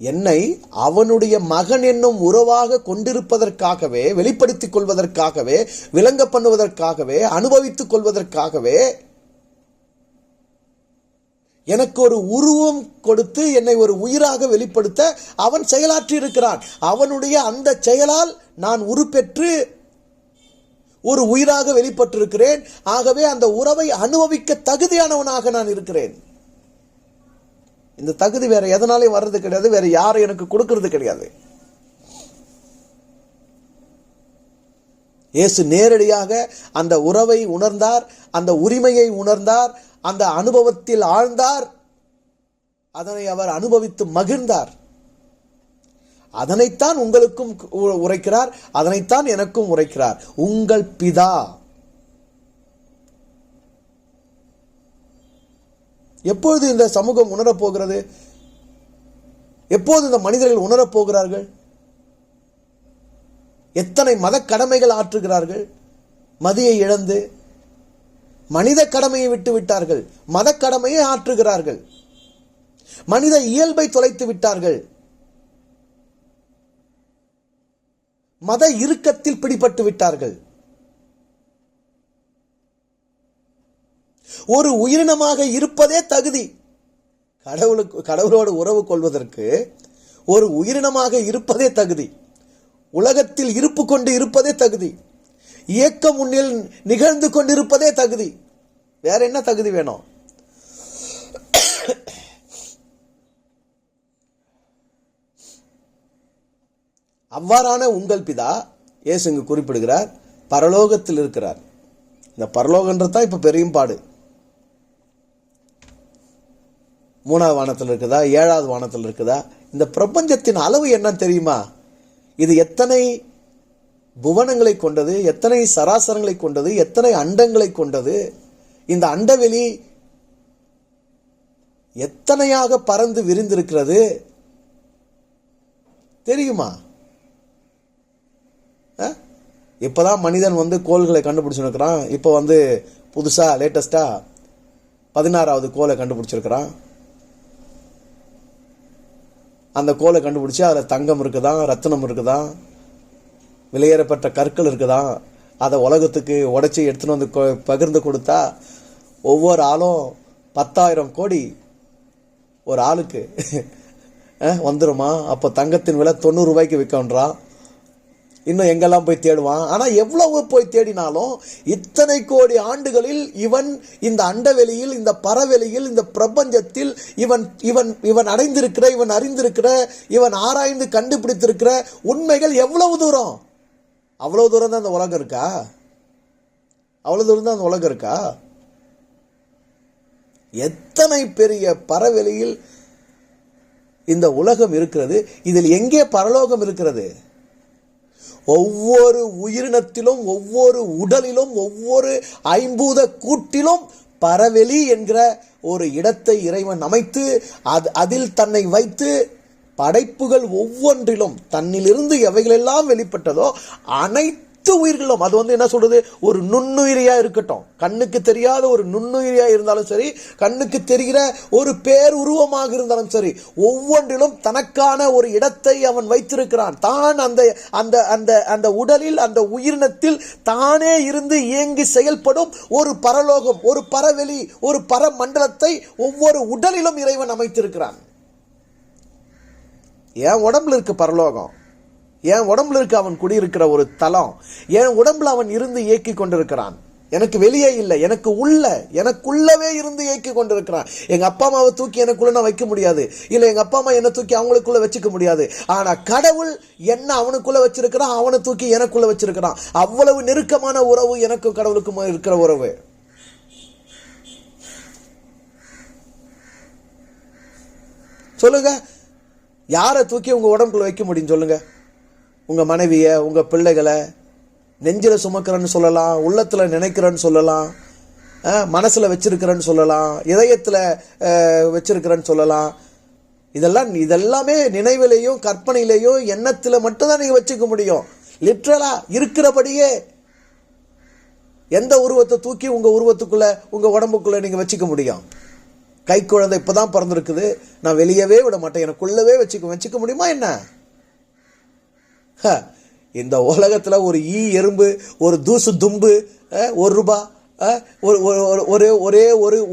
என்னை அவனுடைய மகன் என்னும் உறவாக கொண்டிருப்பதற்காகவே, வெளிப்படுத்திக் கொள்வதற்காகவே, விளங்க பண்ணுவதற்காகவே, அனுபவித்துக் கொள்வதற்காகவே எனக்கு ஒரு உருவம் கொடுத்து என்னை ஒரு உயிராக வெளிப்படுத்த அவன் செயலாற்றி இருக்கிறான். அவனுடைய அந்த செயலால் நான் உருப்பெற்று ஒரு உயிராக வெளிப்பட்டிருக்கிறேன். ஆகவே அந்த உறவை அனுபவிக்க தகுதியானவனாக நான் இருக்கிறேன். இந்த தகுதி வேற எதனாலையும் வர்றது கிடையாது, வேற யாரும் எனக்கு கொடுக்கிறது கிடையாது. இயேசு நேரடியாக அந்த உறவை உணர்ந்தார், அந்த உரிமையை உணர்ந்தார், அந்த அனுபவத்தில் ஆழ்ந்தார், அதனை அவர் அனுபவித்து மகிழ்ந்தார். அதனைத்தான் உங்களுக்கும் உரைக்கிறார், அதனைத்தான் எனக்கும் உரைக்கிறார். உங்கள் பிதா. எப்பொழுது இந்த சமூகம் உணரப்போகிறது? எப்போது இந்த மனிதர்கள் உணரப்போகிறார்கள்? எத்தனை மத கடமைகள் ஆற்றுகிறார்கள்? மதியை இழந்து மனித கடமையை விட்டு விட்டார்கள், மத கடமையை ஆற்றுகிறார்கள். மனித இயல்பை தொலைத்து விட்டார்கள். மத இறுக்கத்தில் பிடிபட்டு விட்டார்கள். ஒரு உயிரினமாக இருப்பதே தகுதி. கடவுளோடு உறவு கொள்வதற்கு ஒரு உயிரினமாக இருப்பதே தகுதி. உலகத்தில் இருப்பு கொண்டு இருப்பதே தகுதி. இயக்கம் முன்னில் நிகழ்ந்து கொண்டிருப்பதே தகுதி. வேற என்ன தகுதி வேணும்? அவ்வாறான உங்கள் பிதா, இயேசு இங்கு குறிப்பிடுகிறார், பரலோகத்தில் இருக்கிறார். இந்த பரலோகன்றது தான் இப்ப பெரியும் பாடு. 3வது வானத்தில் இருக்குதா, 7வது வானத்தில் இருக்குதா? இந்த பிரபஞ்சத்தின் அளவு என்ன தெரியுமா? இது எத்தனை புவனங்களை கொண்டது, எத்தனை சராசரங்களை கொண்டது, எத்தனை அண்டங்களை கொண்டது. இந்த அண்டவெளி எத்தனையாக பறந்து விரிந்திருக்கிறது தெரியுமா? இப்பதான் மனிதன் கோள்களை கண்டுபிடிச்சிருக்கிறான். இப்போ புதுசா லேட்டஸ்டா 16வது கோளை கண்டுபிடிச்சிருக்கிறான். அந்த கோலை கண்டுபிடிச்சி அதில் தங்கம் இருக்குதான், ரத்தினம் இருக்குதான், விலையேறப்பட்ட கற்கள் இருக்குதான். அதை உலகத்துக்கு உடைச்சி எடுத்துன்னு வந்து பகிர்ந்து கொடுத்தா ஒவ்வொரு ஆளும் 10,000 கோடி ஒரு ஆளுக்கு வந்துருமா? அப்போ தங்கத்தின் விலை 90 ரூபாய்க்கு விற்கன்றான். இன்னும் எங்கெல்லாம் போய் தேடுவான். ஆனால் எவ்வளவு போய் தேடினாலும் இத்தனை கோடி ஆண்டுகளில் இவன் இந்த அண்டவெளியில், இந்த பரவெளியில், இந்த பிரபஞ்சத்தில் இவன் இவன் இவன் அடைந்திருக்கிற, இவன் அறிந்திருக்கிற, இவன் ஆராய்ந்து கண்டுபிடித்திருக்கிற உண்மைகள் எவ்வளவு தூரம்? அவ்வளவு தூரம் தான் அந்த உலகம் இருக்கா? அவ்வளவு தூரம் தான் அந்த உலகம் இருக்கா? எத்தனை பெரிய பரவெளியில் இந்த உலகம் இருக்கிறது. இதில் எங்கே பரலோகம் இருக்கிறது? ஒவ்வொரு உயிரினத்திலும், ஒவ்வொரு உடலிலும், ஒவ்வொரு ஐம்பூத கூட்டிலும் பரவெளி என்கிற ஒரு இடத்தை இறைவன் அமைத்து அதில் தன்னை வைத்து படைப்புகள் ஒவ்வொன்றிலும் தன்னிலிருந்து எவைகளெல்லாம் வெளிப்பட்டதோ அனைத்து உயிர்களும், அது என்ன சொல்றது, ஒரு நுண்ணுயிரியா இருக்கட்டும், கண்ணுக்கு தெரியாத ஒரு நுண்ணுயிரியா இருந்தாலும் சரி, கண்ணுக்கு தெரிகிற ஒரு பேருருவமாக இருந்தாலும் சரி, ஒவ்வொன்றிலும் தனக்கான ஒரு இடத்தை அவன் வைத்திருக்கிறான். தான் அந்த அந்த அந்த அந்த உடலில், அந்த உயிரினத்தில் தானே இருந்து இயங்கி செயல்படும் ஒரு பரலோகம், ஒரு பரவெளி, ஒரு பரமண்டலத்தை ஒவ்வொரு உடலிலும் இறைவன் அமைத்திருக்கிறான். என் உடம்புல இருக்கு பரலோகம், என் உடம்புல இருக்க அவன் குடியிருக்கிற ஒரு தலம், என் உடம்புல அவன் இருந்து இயக்கி கொண்டிருக்கிறான். எனக்கு வெளியே இல்லை, எனக்குள்ளவே இருந்து இயக்கி கொண்டிருக்கிறான். எங்க அப்பா அம்மாவை தூக்கி எனக்குள்ள நான் வைக்க முடியாது, இல்ல எங்க அப்பா அம்மா என்ன தூக்கி அவங்களுக்குள்ள வச்சுக்க முடியாது. ஆனா கடவுள் என்ன அவனுக்குள்ள வச்சிருக்கிறான், அவனை தூக்கி எனக்குள்ள வச்சிருக்கிறான். அவ்வளவு நெருக்கமான உறவு எனக்கும் கடவுளுக்கும் இருக்கிற உறவு. சொல்லுங்க, யாரை தூக்கி உங்க உடம்புக்குள்ள வைக்க முடியும் சொல்லுங்க? உங்க மனைவிய, உங்க பிள்ளைகளை நெஞ்சில சுமக்கிறன்னு சொல்லலாம், உள்ளத்துல நினைக்கிறன்னு சொல்லலாம், மனசுல வச்சிருக்கிறன்னு சொல்லலாம், இதயத்துல வச்சிருக்கிறன்னு சொல்லலாம். இதெல்லாமே நினைவிலையும் கற்பனையிலையும் எண்ணத்துல மட்டும்தான் நீங்க வச்சுக்க முடியும். லிட்ரலா இருக்கிறபடியே எந்த உருவத்தை தூக்கி உங்க உருவத்துக்குள்ள, உங்க உடம்புக்குள்ள நீங்க வச்சுக்க முடியும்? கை குழந்தை இப்பதான் பிறந்திருக்குது, நான் வெளியவே விட மாட்டேன், எனக்குள்ளவே வச்சுக்க முடியுமா என்ன? இந்த உலகத்துல ஒரு ஈ எறும்பு, ஒரு தூசு தும்பு, 1 ரூபாய், ஒரே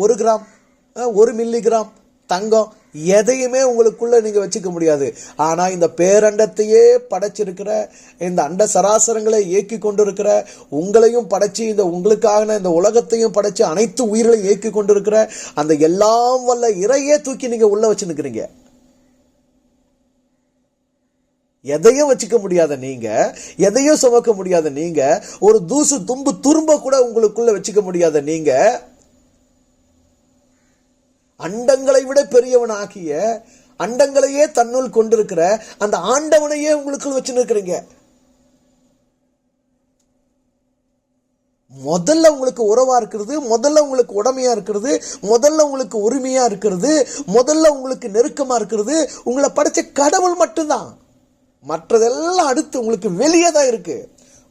ஒரு கிராம், 1 மில்லிகிராம் தங்கம், எதையுமே உங்களுக்குள்ள நீங்க வச்சுக்க முடியாது. ஆனா இந்த பேரண்டத்தையே படைச்சிருக்கிற, இந்த அண்ட சராசரங்களை இயக்கி கொண்டிருக்கிற, உங்களையும் படைச்சு, இந்த உங்களுக்காக இந்த உலகத்தையும் படைச்சு அனைத்து உயிர்களையும் இயக்கி கொண்டிருக்கிற அந்த எல்லாம் வல்ல இறையே தூக்கி நீங்க உள்ள வச்சு நிக்கிறீங்க. எதையும் வச்சுக்க முடியாத நீங்க, எதையும் சுமக்க முடியாத நீங்க, ஒரு தூசு தும்பு துரும்ப கூட உங்களுக்குள்ள வச்சுக்க முடியாத நீங்க, அண்டங்களை விட பெரியவன் ஆகிய, அண்டங்களையே தன்னுள் கொண்டிருக்கிற அந்த ஆண்டவனையே உங்களுக்குள் வச்சு நிற்கிறீங்க. முதல்ல உங்களுக்கு உறவா இருக்கிறது, முதல்ல உங்களுக்கு உடமையா இருக்கிறது, முதல்ல உங்களுக்கு உரிமையா இருக்கிறது, முதல்ல உங்களுக்கு நெருக்கமா இருக்கிறது உங்களை படைச்ச கடவுள் மட்டும்தான். மற்றதெல்லாம் அடுத்து உங்களுக்கு வெளியே தான் இருக்கு.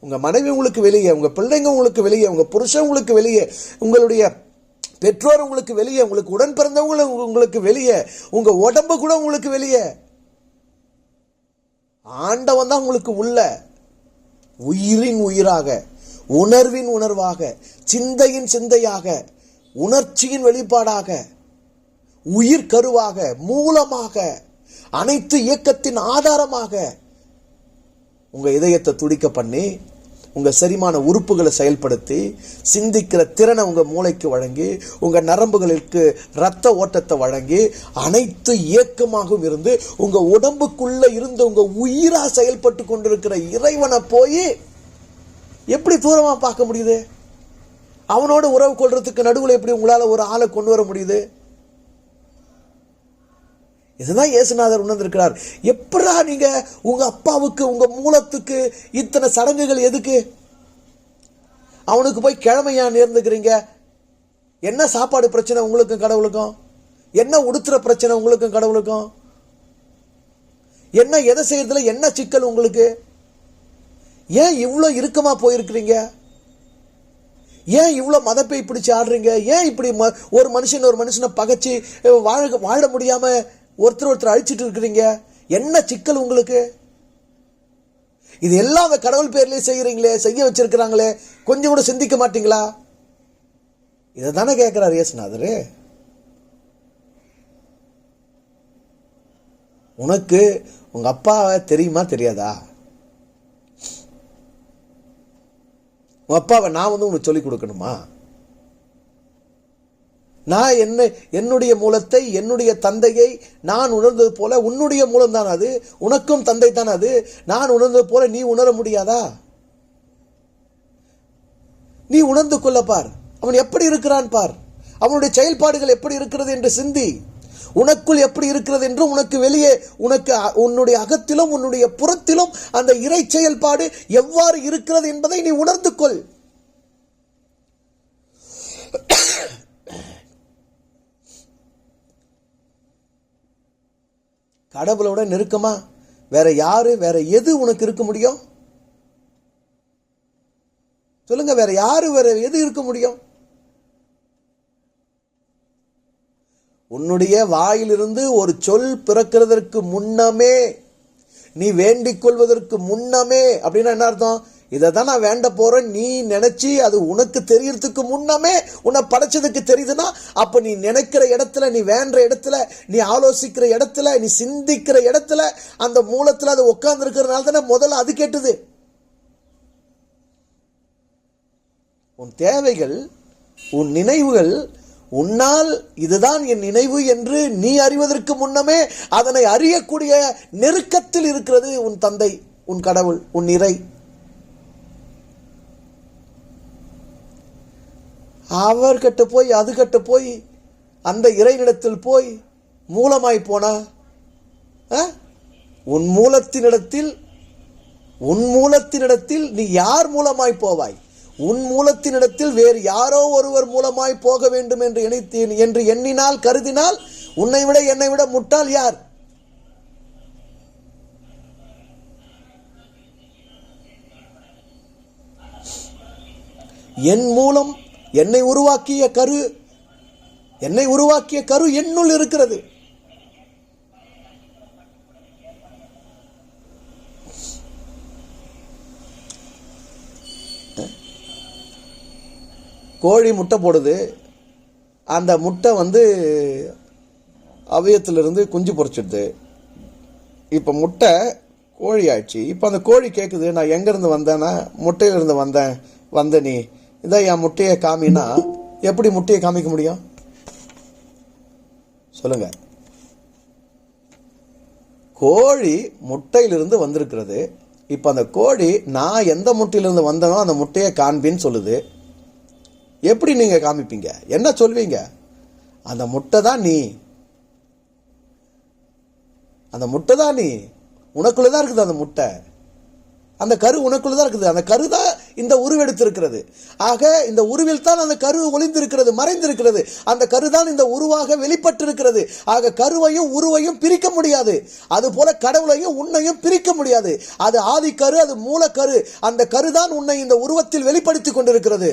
உங்க மனைவி உங்களுக்கு வெளியே, உங்க பிள்ளைங்க உங்களுக்கு வெளியே, உங்க புருஷன் உங்களுக்கு வெளியே, உங்களுடைய பெற்றோர் உங்களுக்கு வெளியே, உங்களுக்கு உடன் பிறந்தவங்க உங்களுக்கு வெளியே, உங்க உடம்பு கூட உங்களுக்கு வெளியே. ஆண்டவன் தான் உங்களுக்கு உள்ள, உயிரின் உயிராக, உணர்வின் உணர்வாக, சிந்தையின் சிந்தையாக, உணர்ச்சியின் வெளிப்பாடாக, உயிர் கருவாக, மூலமாக, அனைத்து இயக்கத்தின் ஆதாரமாக உங்க இதயத்தை துடிக்க பண்ணி, உங்க செரிமான உறுப்புகளை செயல்படுத்தி, சிந்திக்கிற திறனை உங்க மூளைக்கு வழங்கி, உங்க நரம்புகளுக்கு இரத்த ஓட்டத்தை வழங்கி, அனைத்து இயக்கமாகவும் இருந்து உங்க உடம்புக்குள்ள இருந்து உங்க உயிரா செயல்பட்டு கொண்டிருக்கிற இறைவனை போய் எப்படி தூரமா பார்க்க முடியுது? அவனோட உறவு கொள்றதுக்கு நடுவில் எப்படி உங்களால ஒரு ஆளை கொண்டு வர முடியுது? இதுதான் இயேசுநாதர் உணர்ந்திருக்கிறார். எப்படா நீங்க உங்க அப்பாவுக்கு, உங்க மூலத்துக்கு இத்தனை சடங்குகள் எதுக்கு? அவனுக்கு போய் கிழமையா நேர்ந்துக்கிறீங்க. என்ன சாப்பாடு பிரச்சனை உங்களுக்கும் கடவுளுக்கும்? என்ன உடுத்துற பிரச்சனை உங்களுக்கும் கடவுளுக்கும்? என்ன எதை செய்யறதுல என்ன சிக்கல் உங்களுக்கு? ஏன் இவ்வளோ இறுக்கமா போயிருக்கிறீங்க? ஏன் இவ்வளோ மதப்பை பிடிச்சு ஆடுறீங்க? ஏன் இப்படி ஒரு மனுஷனை பகைச்சு வாழ முடியாம ஒருத்தர் அழிச்சிட்டு இருக்கிறீங்க? என்ன சிக்கல் உங்களுக்கு? இது எல்லாம் கடவுள் பேர்லயே செய்யறீங்களே, செய்ய வச்சிருக்கிறாங்களே, கொஞ்சம் கூட சிந்திக்க மாட்டீங்களா? இதை தானே கேட்கிறார் இயேசுநாதர். உனக்கு உங்க அப்பாவை தெரியுமா தெரியாதா? உங்க அப்பாவை நான் உனக்கு சொல்லிக் கொடுக்கணுமா? நான் என்னுடைய மூலத்தை, என்னுடைய தந்தையை நான் உணர்ந்தது போல உன்னுடைய மூலம் தான் அது, உனக்கும் தந்தை தான் அது. நான் உணர்ந்தது போல நீ உணர முடியாதா? நீ உணர்ந்து கொள்ள பார். அவன் எப்படி இருக்கிறான் பார். அவனுடைய செயல்பாடுகள் எப்படி இருக்கிறது என்று சிந்தி. உனக்குள் எப்படி இருக்கிறது என்று உனக்கு வெளியே, உனக்கு உன்னுடைய அகத்திலும் உன்னுடைய புறத்திலும் அந்த இறை செயல்பாடு எவ்வாறு இருக்கிறது என்பதை நீ உணர்ந்து கொள். கடவுளோட நெருக்கமா வேற யாரு, வேற எது உனக்கு இருக்க முடியும்? சொல்லுங்க, வேற யாரு, வேற எது இருக்க முடியும்? உன்னுடைய வாயிலிருந்து ஒரு சொல் பிறக்கிறதற்கு முன்னமே, நீ வேண்டிக் கொள்வதற்கு முன்னமே, அப்படின்னா என்ன அர்த்தம்? இதை தான் நான் வேண்ட போறேன் நீ நினைச்சி அது உனக்கு தெரியறதுக்கு முன்னமே உன்னை படைச்சதுக்கு தெரியுதுன்னா, அப்ப நீ நினைக்கிற இடத்துல, நீ வேண்ட இடத்துல, நீ ஆலோசிக்கிற இடத்துல, நீ சிந்திக்கிற இடத்துல, அந்த மூலத்துல அது உட்கார்ந்து இருக்கிறதுனால தானே முதல்ல அது கேட்டுது. உன் தேவைகள், உன் நினைவுகள், உன்னால் இதுதான் என் நினைவு என்று நீ அறிவதற்கு முன்னமே அதனை அறியக்கூடிய நெருக்கத்தில் இருக்கிறது உன் தந்தை, உன் கடவுள், உன் இறை. அவர்கிட்ட போய், அதுகிட்ட போய், அந்த இறையினிடத்தில் போய் மூலமாய் போனா, உன் மூலத்தினிடத்தில் நீ யார் மூலமாய் போவாய்? உன் மூலத்தினிடத்தில் வேறு யாரோ ஒருவர் மூலமாய் போக வேண்டும் என்று எண்ணினால், கருதினால், உன்னை விட என்னை விட முட்டாள் யார்? என் மூலம் என்னை உருவாக்கிய கரு என்னுள் இருக்கிறது. கோழி முட்டை போடுது. அந்த முட்டை அவயத்திலிருந்து குஞ்சு பொறிச்சிடுது. இப்போ முட்டை கோழி ஆயிடுச்சு. இப்போ அந்த கோழி கேட்குது, நான் எங்கேருந்து வந்தேன்னா முட்டையிலிருந்து வந்த நீ இதான் என் முட்டையை காமினா எப்படி முட்டையை காமிக்க முடியும்? சொல்லுங்க. கோழி முட்டையிலிருந்து வந்திருக்கிறது. இப்போ அந்த கோழி நான் எந்த முட்டையிலிருந்து வந்தனோ அந்த முட்டையை காண்பின்னு சொல்லுது. எப்படி நீங்க காமிப்பீங்க? என்ன சொல்வீங்க? அந்த முட்டை தான் நீ, அந்த முட்டை தான் நீ, உனக்குள்ளதான் இருக்குது அந்த முட்டை, அந்த கரு உனக்குள்ளதான் இருக்குது. அந்த கரு தான் இந்த உருவெடுத்திருக்கிறது. ஆக இந்த உருவில் தான் அந்த கரு ஒளிந்திருக்கிறது, மறைந்திருக்கிறது. அந்த கரு தான் இந்த உருவாக வெளிப்பட்டிருக்கிறது. ஆக கருவையும் உருவையும் பிரிக்க முடியாது. அது போல கடவுளையும் உன்னையும் பிரிக்க முடியாது. அது ஆதிக்கரு, அது மூலக்கரு. அந்த கரு தான் உன்னை இந்த உருவத்தில் வெளிப்படுத்தி கொண்டிருக்கிறது.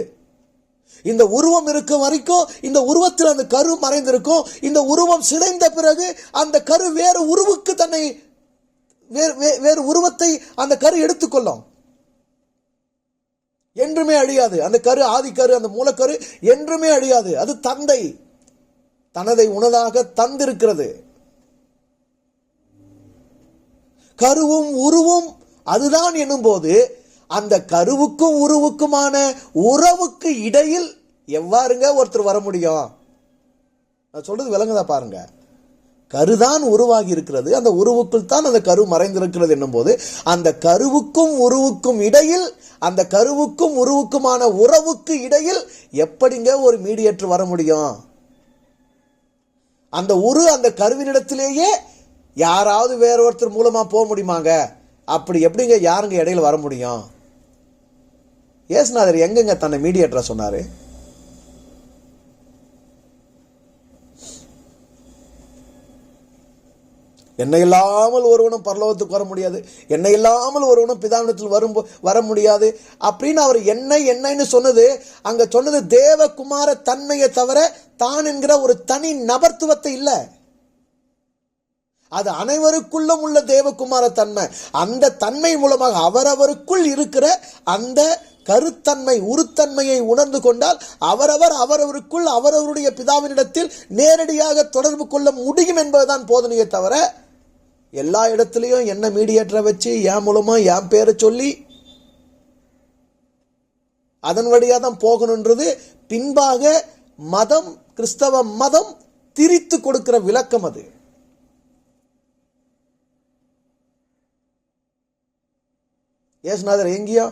இந்த உருவம் இருக்கும் வரைக்கும் இந்த உருவத்தில் அந்த கரு மறைந்திருக்கும். இந்த உருவம் சிதைந்த பிறகு அந்த கரு வேறு உருவுக்கு தன்னை வேறு உருவத்தை அந்த கரு எடுத்துக்கொள்ளும். என்றுமே அழியாது. அந்த கரு, ஆதிக்கரு, அந்த மூலக்கரு என்றுமே அழியாது. அது தந்தை தனதை உனதாக தந்திருக்கிறது. கருவும் உருவும் அதுதான் என்னும் போது அந்த கருவுக்கும் உருவுக்குமான உறவுக்கு இடையில் எவ்வாறுங்க ஒருத்தர் வர முடியும்? நான் சொல்றது விளங்குதா பாருங்க. கருதான் உருவாகி இருக்கிறது, அந்த உருவுக்குள் தான் அந்த கரு மறைந்திருக்கிறது என்னும் போது அந்த கருவுக்கும் உருவுக்கும் இடையில், அந்த கருவுக்கும் உருவுக்குமான உறவுக்கு இடையில் எப்படிங்க ஒரு மீடியேட்டர் வர முடியும்? அந்த உரு அந்த கருவினிடத்திலேயே யாராவது வேற ஒருத்தர் மூலமா போக முடியுமாங்க? அப்படி எப்படிங்க யாருங்க இடையில வர முடியும்? இயேசுநாதர் எங்கங்க தன்னை மீடியேட்டரா சொன்னாரு? என்னை இல்லாமல் ஒருவனும் பரலோகத்துக்கு வர முடியாது, என்னை இல்லாமல் ஒருவனும் பிதாவினத்தில் வர முடியாது அப்படின்னு அவர் என்னைன்னு சொன்னது, அங்க சொன்னது தேவகுமார தன்மையை தவிர தான் என்கிற ஒரு தனி நபர்த்துவத்தை இல்லை. அது அனைவருக்குள்ளும் உள்ள தேவகுமார தன்மை. அந்த தன்மை மூலமாக அவரவருக்குள் இருக்கிற அந்த கருத்தன்மை உருத்தன்மையை உணர்ந்து கொண்டால் அவரவருக்குள் அவரவருடைய பிதாவினிடத்தில் நேரடியாக தொடர்பு கொள்ள முடியும் என்பதுதான் போதனையை தவிர, எல்லா இடத்துலையும் என்ன மீடியேட்டரை வச்சு என் மூலமா என் பேரை சொல்லி அதன் வழியாக தான் போகணுன்றது பின்பாக மதம், கிறிஸ்தவ மதம் திரித்து கொடுக்கிற விளக்கம். அது இயேசுநாதர் எங்கேயோ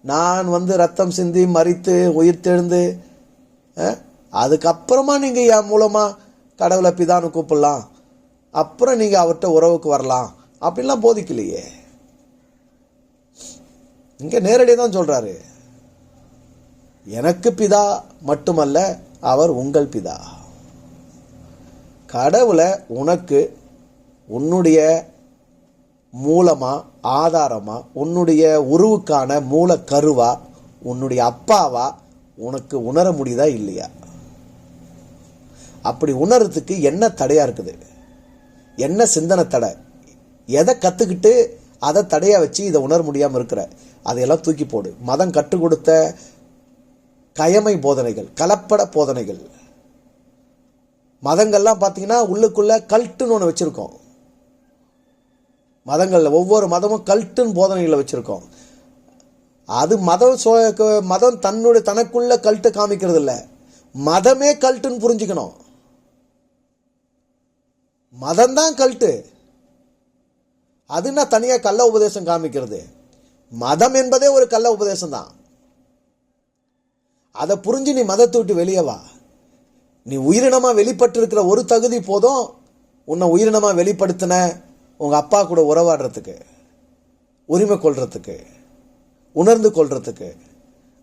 நான் ரத்தம் சிந்தி மரித்து உயிர் தெழுந்து அதுக்கப்புறமா நீங்க என் மூலமா கடவுளை பிதான்னு கூப்பிடலாம், அப்புறம் நீங்க அவர்கிட்ட உறவுக்கு வரலாம் அப்படின்லாம் போதிக்கலையே. இங்க நேரடியாக தான் சொல்றாரு, எனக்கு பிதா மட்டுமல்ல அவர் உங்கள் பிதா. கடவுளை உனக்கு உன்னுடைய மூலமா ஆதாரமா உன்னுடைய உருவுக்கான மூல கருவா உன்னுடைய அப்பாவா உனக்கு உணர முடியுதா இல்லையா? அப்படி உணர்றதுக்கு என்ன தடையா இருக்குது? என்ன சிந்தனை தடை? எதை கத்துக்கிட்டு அதை தடையா வச்சு இதை உணர முடியாம இருக்கிற? அதையெல்லாம் தூக்கி போடு. மதம் கற்றுக் கொடுத்த கயமை போதனைகள், கலப்பட போதனைகள். மதங்கள்லாம் பார்த்தீங்கன்னா உள்ளுக்குள்ள கல்ட்டுன்னு ஒன்று வச்சிருக்கோம். மதங்கள்ல ஒவ்வொரு மதமும் கல்ட்டுன்னு போதனைகளை வச்சிருக்கோம். அது மதம் தனக்குள்ள கல்ட்டு காமிக்கிறது இல்லை, மதமே கல்ட்டுன்னு புரிஞ்சுக்கணும். மதம் தான் கல்ட்டு. அதுன்னா தனியா கள்ள உபதேசம் காமிக்கிறது. மதம் என்பதே ஒரு கள்ள உபதேசம் தான். அதை புரிஞ்சு நீ மதத்தை விட்டு வெளியே வா. நீ உயிரினமா வெளிப்பட்டு இருக்கிற ஒரு தகுதி போதும் உன்னை உயிரினமா வெளிப்படுத்தின உங்க அப்பா கூட உறவாடுறதுக்கு, உரிமை கொள்றதுக்கு, உணர்ந்து கொள்றதுக்கு,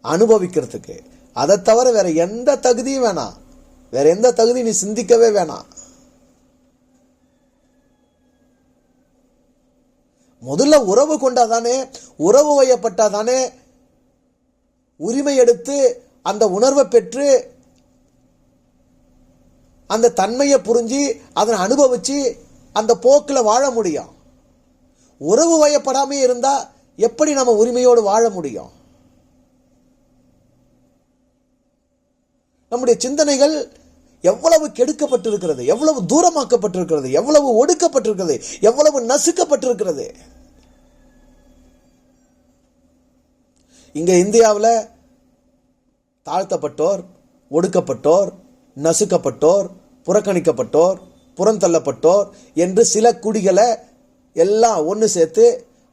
அனுபவிக்கிறதுக்கு. அதை தவிர வேற எந்த தகுதியும் வேணாம். வேற எந்த தகுதி நீ சிந்திக்கவே வேணாம். முதல்ல உறவு கொண்டாதானே, உறவு வயப்பட்டாதானே உரிமை எடுத்து அந்த உணர்வை பெற்று அந்த தன்மையை புரிஞ்சு அதனை அனுபவிச்சு அந்த போக்கில் வாழ முடியும். உறவு வயப்படாமே இருந்தா எப்படி நம்ம உரிமையோடு வாழ முடியும்? நம்முடைய சிந்தனைகள் எவ்வளவு கெடுக்கப்பட்டிருக்கிறது, எவ்வளவு தூரமாக்கப்பட்டிருக்கிறது, எவ்வளவு ஒடுக்கப்பட்டிருக்கிறது, எவ்வளவு நசுக்கப்பட்டிருக்கிறது. இங்க இந்தியாவில் தாழ்த்தப்பட்டோர், ஒடுக்கப்பட்டோர், நசுக்கப்பட்டோர், புறக்கணிக்கப்பட்டோர், புறந்தள்ளப்பட்டோர் என்று சில குடிகளை எல்லாம் ஒன்று சேர்த்து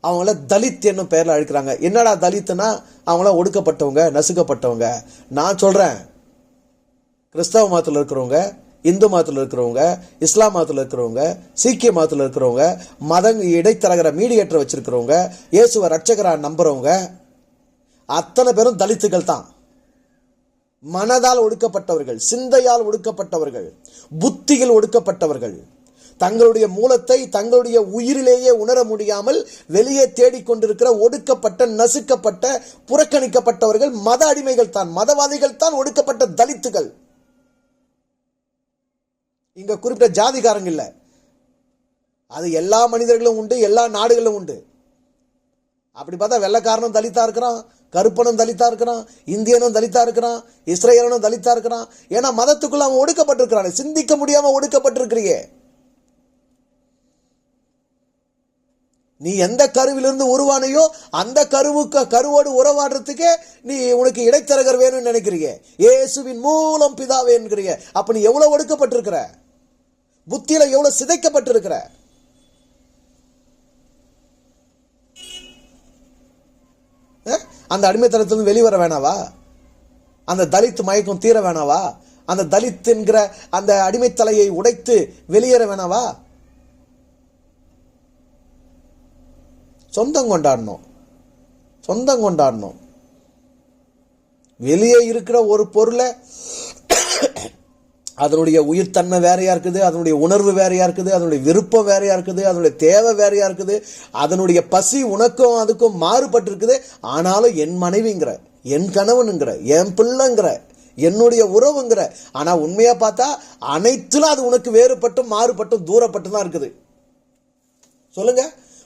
அவங்கள தலித் என்னும் பெயரில் அழைக்கிறாங்க. என்னடா தலித்னா அவங்கள ஒடுக்கப்பட்டவங்க, நசுக்கப்பட்டவங்க. நான் சொல்றேன், கிறிஸ்தவ மதத்தில் இருக்கிறவங்க, இந்து மதத்தில் இருக்கிறவங்க, இஸ்லாம் மதத்தில் இருக்கிறவங்க, சீக்கிய மதத்தில் இருக்கிறவங்க, மதம் இடைத்தரகர மீடியேட்டர் வச்சிருக்கிறவங்க, இயேசுவ ரட்சகரா நம்புறவங்க அத்தனை பேரும் தலித்துகள் தான். மனதால் ஒடுக்கப்பட்டவர்கள், சிந்தையால் ஒடுக்கப்பட்டவர்கள், புத்தியில் ஒடுக்கப்பட்டவர்கள், தங்களுடைய மூலத்தை தங்களுடைய உயிரிலேயே உணர முடியாமல் வெளியே தேடிக்கொண்டிருக்கிற ஒடுக்கப்பட்ட, நசுக்கப்பட்ட, புறக்கணிக்கப்பட்டவர்கள் மத அடிமைகள் தான், மதவாதிகள் தான் ஒடுக்கப்பட்ட தலித்துகள். இங்க குறிப்பிட்ட ஜாதிகாரங்க இல்ல, அது எல்லா மனிதர்களும் உண்டு, எல்லா நாடுகளும் உண்டு. அப்படி பார்த்தா வெள்ளைக்காரனும் தலித்தா இருக்கிறான், கருப்பனும் தலித்தா இருக்கிறான், இந்தியனும் தலித்தா இருக்கிறான், இஸ்ரேலனும் தலித்தா இருக்கிறான். ஏன்னா மதத்துக்குள்ள அவன் ஒடுக்கப்பட்டிருக்கிறான். சிந்திக்க முடியாம ஒடுக்கப்பட்டிருக்கிறியே. நீ எந்த கருவிலிருந்து உருவானையோ அந்த கருவோடு உறவாடுறதுக்கே நீ உனக்கு இடைத்தரகர் வேணும்னு நினைக்கிறீங்க. இயேசுவின் மூலம் பிதாவே என்கிறீங்க. அப்ப நீ எவ்வளவு ஒடுக்கப்பட்டிருக்கிற, புத்தியில எவ்வளவு சிதைக்கப்பட்டிருக்கிற. அந்த அடிமைத்தனத்திலிருந்து வெளிவர வேணாவா? அந்த தலித் மயக்கம் தீர வேணாவா? அந்த தலித் என்கிற அந்த அடிமைத்தலையை உடைத்து வெளியேற வேணாவா? சொந்தம் கொண்டாடணும், சொந்தம் கொண்டாடணும். வெளியே இருக்கிற ஒரு பொருளை அதனுடைய உயிர்த்தன்மை வேறையா இருக்குது, அதனுடைய உணர்வு வேறையா இருக்குது, அதனுடைய விருப்பம் வேறையா இருக்குது, அதனுடைய தேவை வேறையா இருக்குது, அதனுடைய பசி உனக்கும் அதுக்கும் மாறுபட்டு இருக்குது. ஆனாலும் என் மனைவிங்கிற, என் கணவனுங்கிற, என் பிள்ளைங்கிற, என்னுடைய உறவுங்கிற. ஆனா உண்மையா பார்த்தா அனைத்திலும் அது உனக்கு வேறுபட்டும் மாறுபட்டும் தூரப்பட்டு தான் இருக்குது. சொல்லுங்க.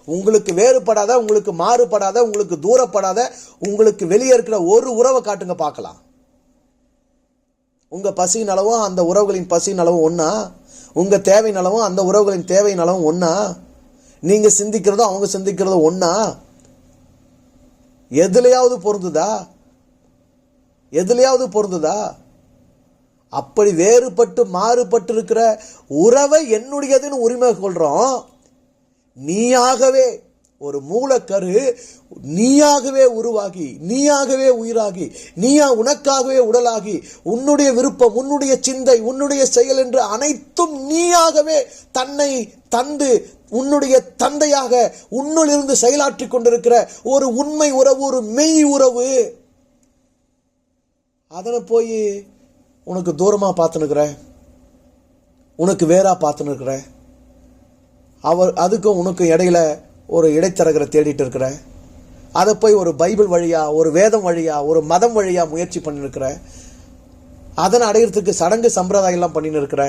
உங்களுக்கு வேறுபடாத, உங்களுக்கு மாறுபடாத, உங்களுக்கு தூரப்படாத, உங்களுக்கு வெளியே இருக்கிற ஒரு உறவை காட்டுங்க பார்க்கலாம். உங்க பசியின் அளவும் அந்த உறவுகளின் பசியின் அளவும் ஒன்னா? உங்க தேவையின் அளவும் அந்த உறவுகளின் தேவையின் அளவும் ஒன்னா? நீங்க சிந்திக்கிறதும் அவங்க சிந்திக்கிறதும் ஒன்னா? எதுலையாவது பொருந்துதா? எதுலையாவது பொருந்துதா? அப்படி வேறுபட்டு மாறுபட்டு இருக்கிற உறவை என்னுடையதுன்னு உரிமை கொள்றோம். நீயாகவே ஒரு மூலக்கரு, நீயாகவே உருவாகி, நீயாகவே உயிராகி, நீயா உனக்காகவே உடலாகி, உன்னுடைய விருப்பம், உன்னுடைய சிந்தை, உன்னுடைய செயல் என்று அனைத்தும் நீயாகவே தன்னை தந்து உன்னுடைய தந்தையாக உன்னுள் இருந்து செயலாற்றி கொண்டிருக்கிற ஒரு உண்மை உறவு, ஒரு மெய் உறவு. அதனை போய் உனக்கு தூரமா பார்த்துனுக்கிற, உனக்கு வேறா பார்த்துன்னு அவர் அதுக்கும் உனக்கும் இடையில ஒரு இடைத்தரகரை தேடிட்டு இருக்கிற, அதை போய் ஒரு பைபிள் வழியா, ஒரு வேதம் வழியா, ஒரு மதம் வழியா முயற்சி பண்ணிருக்கிற, அதனை அடையிறதுக்கு சடங்கு சம்பிரதாயம் எல்லாம் பண்ணின்னு இருக்கிற.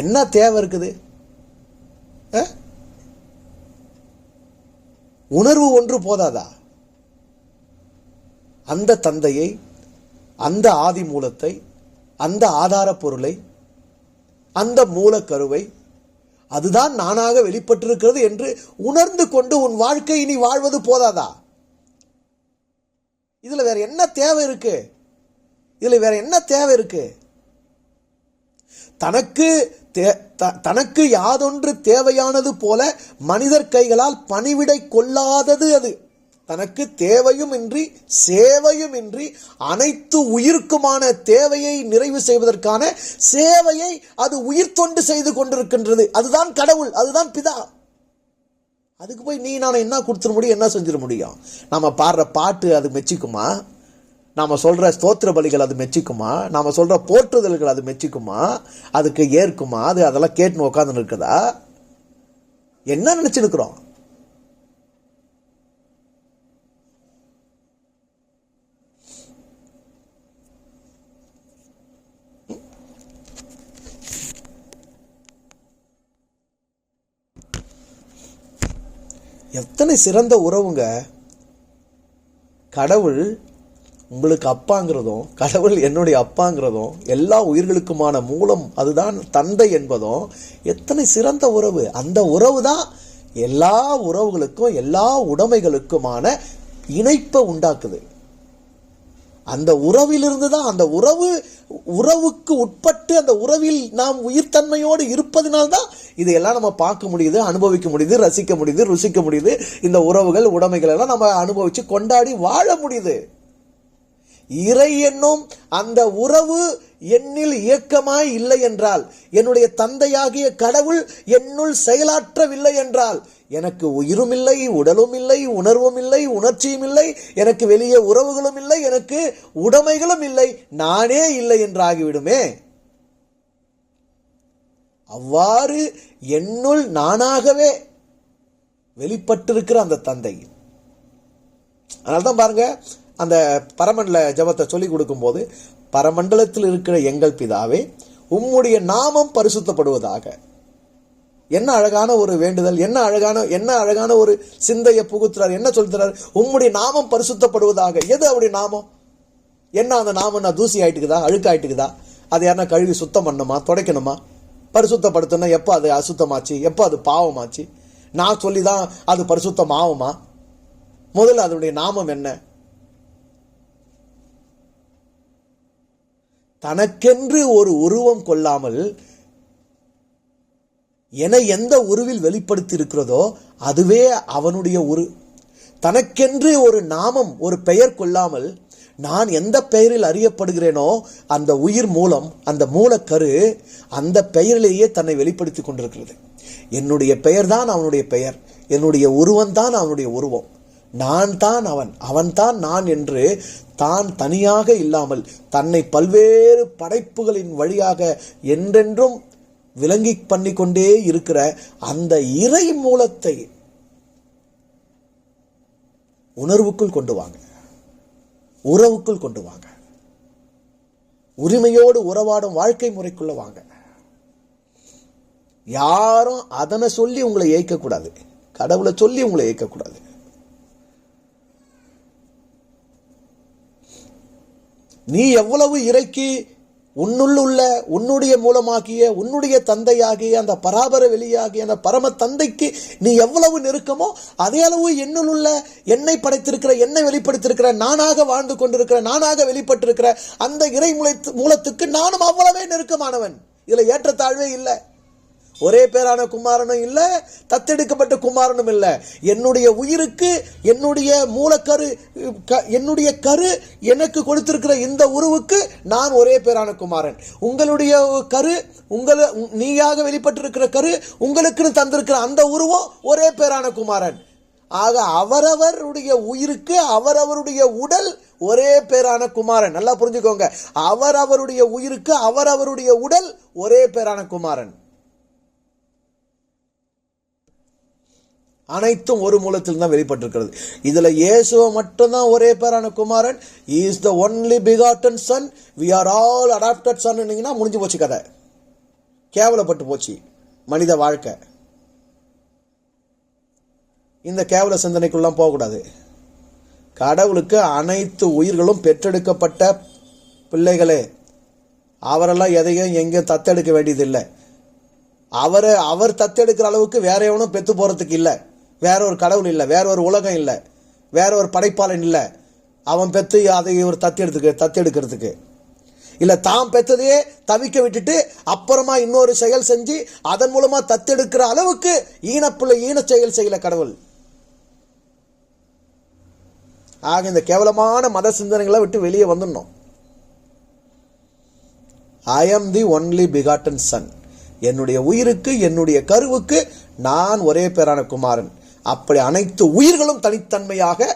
என்ன தேவை இருக்குது? உணர்வு ஒன்று போதாதா? அந்த தந்தையை, அந்த ஆதி மூலத்தை, அந்த ஆதார பொருளை, அந்த மூலக்கருவை, அதுதான் நானாக வெளிப்பட்டிருக்கிறது என்று உணர்ந்து கொண்டு உன் வாழ்க்கை இனி வாழ்வது போதாதா? இதுல வேற என்ன தேவை இருக்கு? இதுல வேற என்ன தேவை இருக்கு? தனக்கு யாதொன்று தேவையானது போல மனிதர் கைகளால் பணிவிடை கொள்ளாதது அது. தனக்கு தேவையும் இன்றி சேவையும் இன்றி அனைத்து உயிருக்குமான தேவையை நிறைவு செய்வதற்கான சேவையை அது உயிர் தொண்டு செய்து கொண்டிருக்கின்றது. அதுதான் கடவுள், அதுதான் பிதா. அதுக்கு போய் நீ நான் என்ன கொடுத்துட முடியும், என்ன செஞ்சிட முடியும்? நாம பாடுற பாட்டு அது மெச்சிக்குமா? நாம சொல்ற ஸ்தோத்திர பலிகள் அது மெச்சிக்குமா? நாம சொல்ற போற்றுதல்கள் அது மெச்சிக்குமா? அதுக்கு ஏற்குமா? அது அதெல்லாம் கேட்டு உட்காந்து இருக்குதா? என்ன நினைச்சிருக்கிறோம்? எத்தனை சிறந்த உறவுங்க! கடவுள் உங்களுக்கு அப்பாங்கிறதும், கடவுள் என்னுடைய அப்பாங்கிறதும், எல்லா உயிர்களுக்குமான மூலம் அதுதான் தந்தை என்பதும் எத்தனை சிறந்த உறவு! அந்த உறவு தான் எல்லா உறவுகளுக்கும், எல்லா உடைமைகளுக்குமான இணைப்பை உண்டாக்குது. அந்த உறவிலிருந்து தான், அந்த உறவுக்கு உட்பட்டு அந்த உறவில் நாம் உயிர்த்தன்மையோடு இருப்பதனால்தான் இதையெல்லாம் நம்ம பார்க்க முடியுது, அனுபவிக்க முடியுது, ரசிக்க முடியுது, ருசிக்க முடியுது. இந்த உறவுகள், உடைமைகள் எல்லாம் நம்ம அனுபவிச்சு கொண்டாடி வாழ முடியுது. இறை என்னும் அந்த உறவு என்னில் இயக்கமாய் இல்லை என்றால், என்னுடைய தந்தையாகிய கடவுள் என்னுள் செயலாற்றவில்லை என்றால், எனக்கு உயிரும் இல்லை, உடலும் இல்லை, உணர்வும் இல்லை, உணர்ச்சியும் இல்லை, எனக்கு வெளியே உறவுகளும் இல்லை, எனக்கு உடைமைகளும் இல்லை, நானே இல்லை என்று ஆகிவிடுமே. அவ்வாறு என்னுள் நானாகவே வெளிப்பட்டிருக்கிற அந்த தந்தை. அதனால்தான் பாருங்க, அந்த பரமண்டல ஜபத்தை சொல்லி கொடுக்கும் போது, பரமண்டலத்தில் இருக்கிற எங்கள் பிதாவே, உம்முடைய நாமம் பரிசுத்தப்படுவதாக. என்ன அழகான ஒரு வேண்டுதல், என்ன அழகான ஒரு சிந்தையை புகுத்துறார். என்ன சொல்றார்? உம்முடைய நாமம் பரிசுத்தப்படுவதாக. எது அவருடைய நாமம்? என்ன அந்த நாமம்? நான் தூசி ஆயிட்டுக்குதா, அழுக்காயிட்டுக்குதா? அது யாருன்னா கழுவி சுத்தம் பண்ணணுமா, துடைக்கணுமா? பரிசுத்தப்படுத்தணும் எப்போ அது அசுத்தமாச்சு, எப்போ அது பாவமாச்சு? நான் சொல்லிதான் அது பரிசுத்தம் ஆகுமா? முதல்ல அதனுடைய நாமம் என்ன? தனக்கென்று ஒரு உருவம் கொள்ளாமல் என எந்த உருவில் வெளிப்படுத்தி இருக்கிறதோ அதுவே அவனுடைய உரு. தனக்கென்று ஒரு நாமம், ஒரு பெயர் கொள்ளாமல் நான் எந்த பெயரில் அறியப்படுகிறேனோ அந்த உயிர் மூலம், அந்த மூலக்கரு அந்த பெயரிலேயே தன்னை வெளிப்படுத்தி கொண்டிருக்கிறது. என்னுடைய பெயர் தான் அவனுடைய பெயர், என்னுடைய உருவம் தான் அவனுடைய உருவம், நான் தான் அவன், அவன் தான் நான் என்று தான் தனியாக இல்லாமல் தன்னை பல்வேறு படைப்புகளின் வழியாக என்றென்றும் விளங்கி பண்ணிக்கொண்டே இருக்கிற அந்த இறை மூலத்தை உணர்வுக்குள் கொண்டு வாங்க, உறவுக்குள் கொண்டு வாங்க, உரிமையோடு உறவாடும் வாழ்க்கை முறைக்குள்ள வாங்க. யாரும் அதனை சொல்லி உங்களை ஏய்க்க கூடாது. கடவுளை சொல்லி உங்களை ஏற்கக்கூடாது. நீ எவ்வளவு இறைக்கு உன்னுள்ள உன்னுடைய மூலமாகிய உன்னுடைய தந்தையாகிய அந்த பராபர வெளியாகிய அந்த பரம தந்தைக்கு நீ எவ்வளவு நெருக்கமோ அதே அளவு என்னுள்ள என்னை படைத்திருக்கிற, என்னை வெளிப்படுத்திருக்கிற, நானாக வாழ்ந்து கொண்டிருக்கிற, நானாக வெளிப்பட்டிருக்கிற அந்த இறை மூலத்துக்கு நானும் அவ்வளவே நெருக்கமானவன். இதுல ஏற்றத்தாழ்வே இல்லை. ஒரே பேரான குமாரனும் இல்லை, தத்தெடுக்கப்பட்ட குமாரனும் இல்லை. என்னுடைய உயிருக்கு, என்னுடைய மூலக்கரு, என்னுடைய கரு எனக்கு கொடுத்திருக்கிற இந்த உருவுக்கு நான் ஒரே பேரான குமாரன். உங்களுடைய கரு, நீயாக வெளிப்பட்டிருக்கிற கரு, உங்களுக்கு தந்திருக்கிற அந்த உருவம் ஒரே பேரான குமாரன். ஆக அவரவருடைய உயிருக்கு அவரவருடைய உடல் ஒரே பேரான குமாரன். நல்லா புரிஞ்சுக்கோங்க, அவரவருடைய உயிருக்கு அவரவருடைய உடல் ஒரே பேரான குமாரன். அனைத்தும் ஒரு மூலத்தில் தான் வெளிப்பட்டிருக்கிறது. இதுல இயேசுவை மட்டும்தான் ஒரே பேரான குமாரன். He is the only begotten son. We are all adopted son. முடிஞ்சு போச்சு கதை. கேவலப்பட்டு போச்சு மனித வாழ்க்கை. இந்த கேவல சிந்தனைக்குள்ளாம் போகக்கூடாது. கடவுளுக்கு அனைத்து உயிர்களும் பெற்றெடுக்கப்பட்ட பிள்ளைகளே. அவரெல்லாம் எதையும் எங்கேயும் தத்தெடுக்க வேண்டியதில்லை. அவர் தத்தெடுக்கிற அளவுக்கு வேற எவனும் பெத்து போறதுக்கு இல்லை. வேற ஒரு கடவுள் இல்லை, வேற ஒரு உலகம் இல்லை, வேற ஒரு படைப்பாளன் இல்லை. அவன் பெத்து அதை ஒரு தத்தெடுக்கிறதுக்கு இல்லை. தான் பெத்ததையே தவிக்க விட்டுட்டு அப்புறமா இன்னொரு செயல் செஞ்சு அதன் மூலமா தத்தெடுக்கிற அளவுக்கு ஈன செயல் செய்யல கடவுள். ஆக இந்த கேவலமான மத சிந்தனைகளை விட்டு வெளியே வந்துடணும். I am the only begotten son. என்னுடைய உயிருக்கு, என்னுடைய கருவுக்கு நான் ஒரே பேரான குமாரன். அப்படி அனைத்து உயிர்களும் தனித்தன்மையாக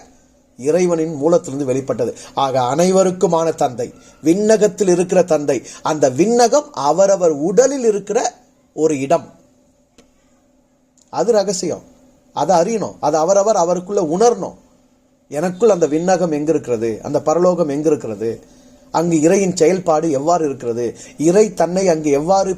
இறைவனின் மூலத்திலிருந்து வெளிப்பட்டது. ஆக அனைவருக்குமான தந்தை, விண்ணகத்தில் இருக்கிற தந்தை. அந்த விண்ணகம் அவரவர் உடலில் இருக்கிற ஒரு இடம். அது ரகசியம். அதை அறியணும். அது அவரவர் அவருக்குள்ள உணரணும். எனக்குள் அந்த விண்ணகம் எங்க இருக்கிறது, அந்த பரலோகம் எங்க இருக்கிறது, அங்கு இறையின் செயல்பாடு எவ்வாறு இருக்கிறது, இறை தன்னை அங்கு எவ்வாறு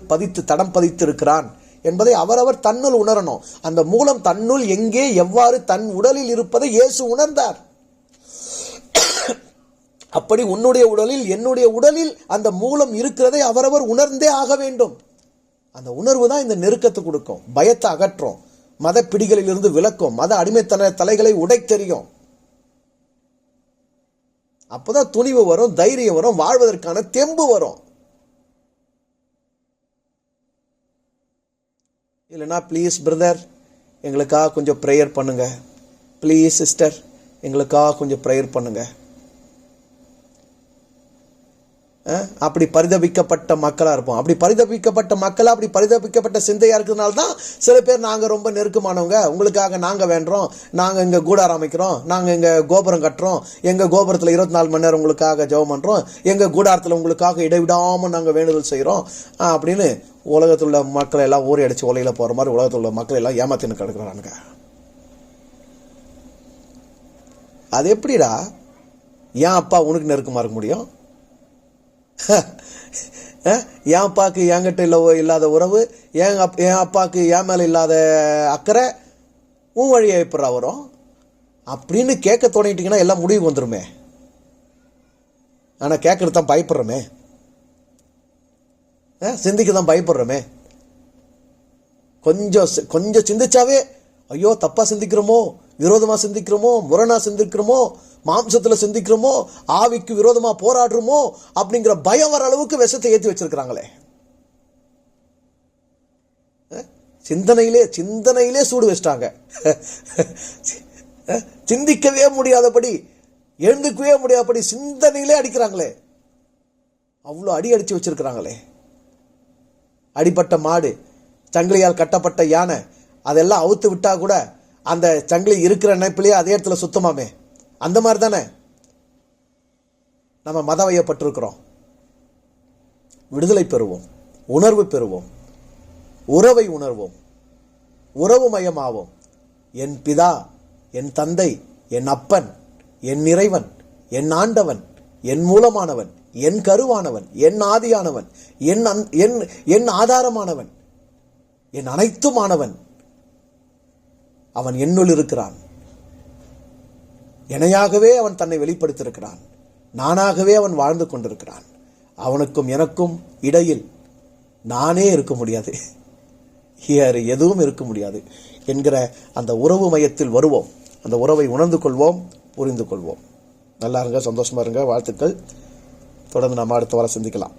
தடம் பதித்து இருக்கிறான் என்பதை அவரவர் தன்னுள் உணரணும். அந்த மூலம் தன்னுள் எங்கே எவ்வாறு தன் உடலில் இருப்பதை இயேசு உணர்ந்தார். அப்படி உன்னுடைய உடலில், என்னுடைய உடலில் அந்த மூலம் இருக்கிறதை அவரவர் உணர்ந்தே ஆக வேண்டும். அந்த உணர்வு தான் இந்த நெருக்கத்தை கொடுக்கும், பயத்தை அகற்றும், மத பிடிகளில் இருந்து விலக்கும், மத அடிமைத்தன தலைகளை உடைத்தெறியும். அப்பதான் துணிவு வரும், தைரியம் வரும், வாழ்வதற்கான தெம்பு வரும். இல்லைன்னா ப்ளீஸ் பிரதர் எங்களுக்காக கொஞ்சம் ப்ரேயர் பண்ணுங்க, ப்ளீஸ் சிஸ்டர் எங்களுக்காக கொஞ்சம் ப்ரேயர் பண்ணுங்க. அப்படி பரிதபிக்கப்பட்ட மக்களா இருப்போம். அப்படி பரிதபிக்கப்பட்ட மக்களா, அப்படி பரிதபிக்கப்பட்ட சிந்தையா இருக்கிறதுனால தான் சில பேர் நாங்க ரொம்ப நெருக்கமானவங்க, உங்களுக்காக நாங்க வேண்டுறோம், நாங்க இங்க கூடாரம் அமைக்கிறோம், நாங்க இங்க கோபுரம் கட்டுறோம், எங்க கோபுரத்துல 24 மணி நேரம் உங்களுக்காக ஜெபம் பண்றோம், எங்க கூடாரத்துல உங்களுக்காக இடைவிடாம நாங்க வேண்டுதல் செய்யறோம் அப்படின்னு உலகத்தில் உள்ள மக்களை எல்லாம் ஊறி அடிச்சு உலகில போற மாதிரி உலகத்தில் உள்ள மக்களை எல்லாம் ஏமாத்தின்னு கிடக்குறானுங்க. அது எப்படிடா என் அப்பா உனக்கு நெருக்கமா இருக்க முடியும்? என் அப்பாவுக்கு என்கிட்ட இல்லாத உறவு, என் அப்பாவுக்கு என் மேல இல்லாத அக்கறை உன் வழியை எப்படா வரும் அப்படின்னு கேட்க தோணிட்டீங்கன்னா எல்லாம் முடிவுக்கு வந்துருமே. ஆனா கேட்கறது தான் பயப்படுறோமே, சிந்திக்க தான் பயப்படுறோமே. கொஞ்சம் சிந்திச்சாவே ஐயோ தப்பா சிந்திக்கிறோமோ, விரோதமா சிந்திக்கிறோமோ, முரணா சிந்திக்கிறோமோ, மாம்சத்துல சிந்திக்கிறோமோ, ஆவிக்கு விரோதமா போராடுறோமோ அப்படிங்கிற பயம் வர அளவுக்கு விஷத்தை ஏற்றி வச்சிருக்கிறாங்களே. சிந்தனையிலே சூடு வச்சிட்டாங்க. சிந்திக்கவே முடியாதபடி, எழுந்துக்கவே முடியாதபடி சிந்தனையிலே அடிக்கிறாங்களே. அவ்வளோ அடிச்சு வச்சிருக்கிறாங்களே. அடிப்பட்ட மாடு, சங்கிலியால் கட்டப்பட்ட யானை, அதெல்லாம் அவுத்து விட்டா கூட அந்த சங்கிலி இருக்கிற நினைப்பிலேயே அதே இடத்துல சுத்தமாமே. அந்த மாதிரி தானே நம்ம மதம் வையப்பட்டிருக்கிறோம். விடுதலை பெறுவோம், உணர்வு பெறுவோம், உறவை உணர்வோம், உறவு மயமாவோம். என் பிதா, என் தந்தை, என் அப்பன், என் இறைவன், என் ஆண்டவன், என் மூலமானவன், என் கருவானவன், என் ஆதியானவன், என் ஆதாரமானவன், என் அனைத்துமானவன் அவன் என்னுள் இருக்கிறான். இணையாகவே அவன் தன்னை வெளிப்படுத்தியிருக்கிறான். நானாகவே அவன் வாழ்ந்து கொண்டிருக்கிறான். அவனுக்கும் எனக்கும் இடையில் நானே இருக்க முடியாது, வேறு எதுவும் இருக்க முடியாது என்கிற அந்த உறவு மையத்தில் வருவோம். அந்த உறவை உணர்ந்து கொள்வோம், புரிந்து கொள்வோம். நல்லா இருங்க, சந்தோஷமா இருங்க. வாழ்த்துக்கள். தொடர்ந்து நாம் அடுத்த வாரம் சந்திக்கலாம்.